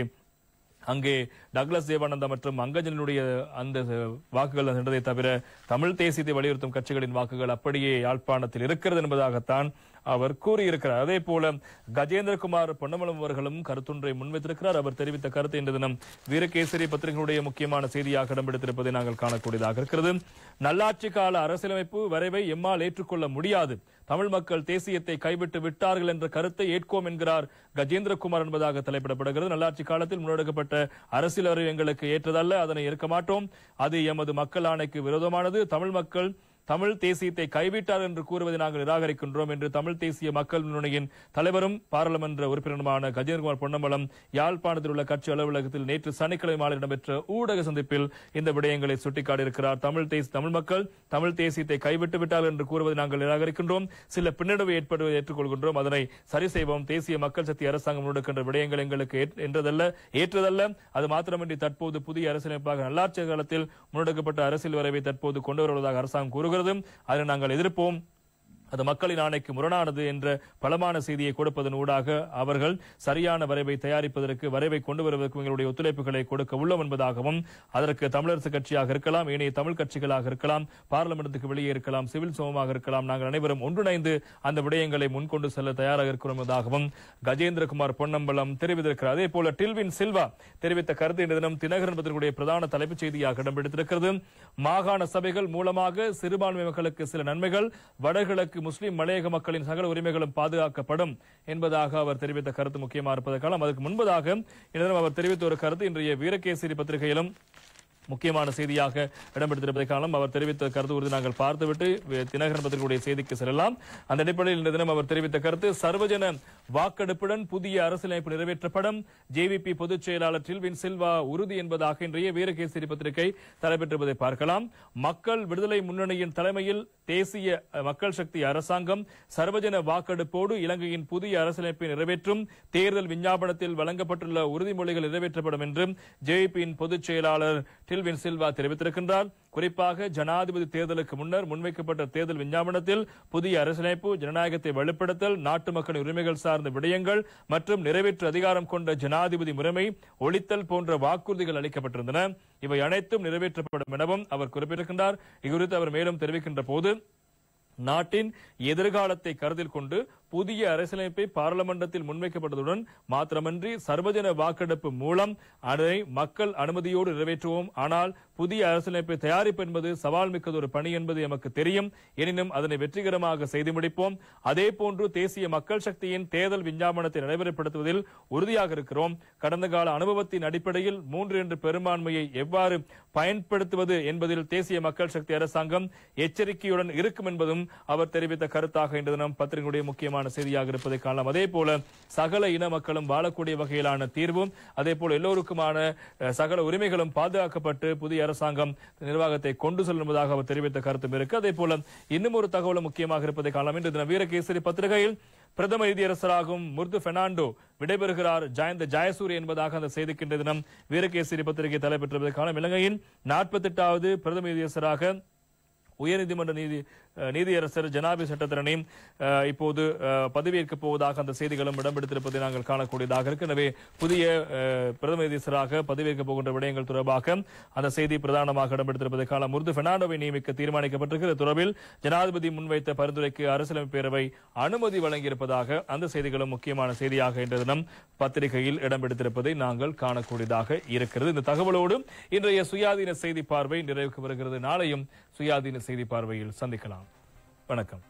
அங்கே டக்ளஸ் தேவானந்தா மற்றும் அங்கஜனுடைய அந்த வாக்குகள் சென்றதை தவிர தமிழ் தேசியத்தை வலியுறுத்தும் கட்சிகளின் வாக்குகள் அப்படியே யாழ்ப்பாணத்தில் இருக்கிறது என்பதாகத்தான் அவர் கூறியிருக்கிறார். அதே போல கஜேந்திரகுமார் பொன்னமலம் அவர்களும் கருத்தொன்றை முன்வைத்திருக்கிறார். அவர் தெரிவித்த கருத்து இன்று தினம் வீரகேசரி பத்திரிகையுடைய முக்கியமான செய்தியாக இடம்பெடுத்திருப்பதை நாங்கள் காணக்கூடியதாக இருக்கிறது. நல்லாட்சி கால அரசியலமைப்பு வரைவை எம்மால் ஏற்றுக்கொள்ள முடியாது. தமிழ் மக்கள் தேசியத்தை கைவிட்டு விட்டார்கள் என்ற கருத்தை ஏற்கோம் என்கிறார் கஜேந்திரகுமார் என்பதாக தலைப்பிடப்படுகிறது. நல்லாட்சி காலத்தில் முன்னெடுக்கப்பட்ட அரசியல் வரைவு எங்களுக்கு ஏற்றதல்ல, அதனை ஏற்க மாட்டோம். அது எமது மக்கள் ஆணைக்கு விரோதமானது. தமிழ் மக்கள் தமிழ் தேசியத்தை கைவிட்டார் என்று கூறுவதை நாங்கள் நிராகரிக்கின்றோம் என்று தமிழ் தேசிய மக்கள் முன்னணியின் தலைவரும் பாராளுமன்ற உறுப்பினருமான கஜேந்திரகுமார் பொன்னம்பலம் யாழ்ப்பாணத்தில் உள்ள கட்சி அலுவலகத்தில் நேற்று சனிக்கிழமை மாலை இடம்பெற்ற ஊடக சந்திப்பில் இந்த விடயங்களை சுட்டிக்காட்டியிருக்கிறார். தமிழ் மக்கள் தமிழ் தேசியத்தை கைவிட்டு விட்டார்கள் என்று கூறுவதை நாங்கள் நிராகரிக்கின்றோம். சில பின்னடைவு ஏற்படுவதை ஏற்றுக்கொள்கின்றோம். அதனை சரி செய்வோம். தேசிய மக்கள் சக்தி அரசாங்கம் முன்னெடுக்கின்ற விடயங்கள் எங்களுக்கு ஏற்றதல்ல. அது மாத்திரமின்றி தற்போது புதிய அரசியலமைப்பாக நல்லாட்சி காலத்தில் முன்னெடுக்கப்பட்ட அரசியல் வரைவை தற்போது கொண்டு வருவதாக அரசாங்கம் கூறுகிறது. அதை நாங்கள் எதிர்ப்போம். அது மக்களின் ஆணைக்கு முரணானது என்ற பலமான செய்தியை கொடுப்பதன் ஊடாக அவர்கள் சரியான வரைவை தயாரிப்பதற்கு வரைவை கொண்டு வருவதற்கு எங்களுடைய ஒத்துழைப்புகளை கொடுக்க உள்ளோம் என்பதாகவும் அதற்கு தமிழரசு கட்சியாக இருக்கலாம், ஏனைய தமிழ் கட்சிகளாக இருக்கலாம், பார்லிமெண்டத்துக்கு வெளியே இருக்கலாம், சிவில் சமூகமாக இருக்கலாம், நாங்கள் அனைவரும் ஒன்றிணைந்து அந்த விடயங்களை முன்கொண்டு செல்ல தயாராக இருக்கிறோம் என்பதாகவும் கஜேந்திரகுமார் பொன்னம்பலம் தெரிவித்திருக்கிறார். அதே போல டில்வின் சில்வா தெரிவித்த கருத்து இன்று தினம் தினகரன் பத்திரிகையுடைய பிரதான தலைப்புச் செய்தியாக இடம்பெற்றிருக்கிறது. மாகாண சபைகள் மூலமாக சிறுபான்மை மக்களுக்கு சில நன்மைகள், வடகிழக்கு முஸ்லிம் மலையக மக்களின் சகல உரிமைகளும் பாதுகாக்கப்படும் என்பதாக அவர் தெரிவித்த கருத்து முக்கியமாக இருப்பதற்கான அதற்கு முன்பதாக அவர் தெரிவித்த ஒரு கருத்து இன்றைய வீரகேசரி பத்திரிகையிலும் முக்கியமான செய்தியாக இடம்பெற்றிருப்பதை காலம் அவர் தெரிவித்த கருத்து உறுதி நாங்கள் பார்த்துவிட்டு தினகரன் பத்திரிகையுடைய செய்திக்கு செல்லலாம். அந்த அடிப்படையில் இந்த தினம் அவர் தெரிவித்த கருத்து சர்வஜன வாக்கெடுப்புடன் புதிய அரசியலமைப்பு நிறைவேற்றப்படும். ஜேவிபி பொதுச் செயலாளர் டில்வின் சில்வா உறுதி என்பதாக இன்றைய வீரகேசரி பத்திரிகை தலைப்பெற்றிருப்பதை பார்க்கலாம். மக்கள் விடுதலை முன்னணியின் தலைமையில் தேசிய மக்கள் சக்தி அரசாங்கம் சர்வஜன வாக்கெடுப்போடு இலங்கையின் புதிய அரசியலமைப்பை நிறைவேற்றும். தேர்தல் விஞ்ஞாபனத்தில் வழங்கப்பட்டுள்ள உறுதிமொழிகள் நிறைவேற்றப்படும் என்று ஜேவிபியின் பொதுச் செயலாளர் டில்வின் சில்வா தெரிவித்திருக்கின்றார். குறிப்பாக ஜனாதிபதி தேர்தலுக்கு முன்னர் முன்வைக்கப்பட்ட தேர்தல் விஞ்ஞாபனத்தில் புதிய அரசியலமைப்பு, ஜனநாயகத்தை வலுப்படுத்தல், நாட்டு மக்களின் உரிமைகள் சார்ந்த விடயங்கள் மற்றும் நிறைவேற்று அதிகாரம் கொண்ட ஜனாதிபதி முறைமை ஒழித்தல் போன்ற வாக்குறுதிகள் அளிக்கப்பட்டிருந்தன. இவை அனைத்தும் நிறைவேற்றப்படும் எனவும் அவர் குறிப்பிட்டிருக்கின்றார். இதுகுறித்து அவர் மேலும் தெரிவிக்கின்ற போது நாட்டின் எதிர்காலத்தை கருத்தில் கொண்டு புதிய அரசியலமைப்பை பாராளுமன்றத்தில் முன்வைக்கப்பட்டதுடன் மாத்திரமன்றி சர்வஜன வாக்கெடுப்பு மூலம் அதை மக்கள் அனுமதியோடு நிறைவேற்றுவோம். ஆனால் புதிய அரசியலமைப்பை தயாரிப்பு என்பது சவால் மிக்கது ஒரு பணி என்பது எமக்கு தெரியும். எனினும் அதனை வெற்றிகரமாக செய்து முடிப்போம். அதே போன்று தேசிய மக்கள் சக்தியின் தேர்தல் விஞ்ஞாபனத்தை நடைமுறைப்படுத்துவதில் உறுதியாக இருக்கிறோம். கடந்த கால அனுபவத்தின் அடிப்படையில் 3 பெரும்பான்மையை எவ்வாறு பயன்படுத்துவது என்பதில் தேசிய மக்கள் சக்தி அரசாங்கம் எச்சரிக்கையுடன் இருக்கும் என்பதும் அவர் தெரிவித்த கருத்தாக இன்று தினம் பத்திரிகையுடைய முக்கியமான செய்தியாக இருப்பதை காணலாம். அதே போல சகல இன மக்களும் வாழக்கூடிய வகையிலான தீர்வும், அதே போல எல்லோருக்குமான சகல உரிமைகளும் பாதுகாக்கப்பட்டு புதிய அரசாங்கம் நிர்வாகத்தை கொண்டு செல்லும் என்பதாக அவர் தெரிவித்த கருத்தும் இருக்கு. அதே போல இன்னும் ஒரு தகவலும் முக்கியமாக இருப்பதை காணலாம். இன்று தினம் வீரகேசரி பத்திரிகையில் பிரதம நீதியரசராகும் முர்து பெர்னாண்டோ விடைபெறுகிறார் ஜெயசூரிய என்பதாக அந்த செய்திக்கு இன்று தினம் வீரகேசரி பத்திரிகை தலைப்பெற்றிருப்பதை காணலாம். இலங்கையின் 48வது பிரதம நீதியரசராக உயர்நீதிமன்ற நீதியரசர் ஜனாபி சட்டத்தரணி இப்போது பதவியேற்கப் போவதாக அந்த செய்திகளும் இடம்பெடுத்திருப்பதை நாங்கள் காணக்கூடியதாக இருக்கு. எனவே புதிய பிரதம நீதியரசராக பதவியேற்கப் போகின்ற விடயங்கள் தொடர்பாக அந்த செய்தி பிரதானமாக இடம்பெடுத்திருப்பதை காண முர்து பெர்னாண்டோவை நியமிக்க தீர்மானிக்கப்பட்டிருக்கிறது. தொடர்பில் ஜனாதிபதி முன்வைத்த பரிந்துரைக்கு அரசியலமைப்பு பேரவை அனுமதி வழங்கியிருப்பதாக அந்த செய்திகளும் முக்கியமான செய்தியாக இன்று தினம் பத்திரிகையில் இடம்பெடுத்திருப்பதை நாங்கள் காணக்கூடியதாக இருக்கிறது. இந்த தகவலோடு இன்றைய சுயாதீன செய்தி பார்வை நிறைவுக்கு வருகிறது. நாளையும் சுயாதீன செய்தி பார்வையில் சந்திக்கலாம். வணக்கம்.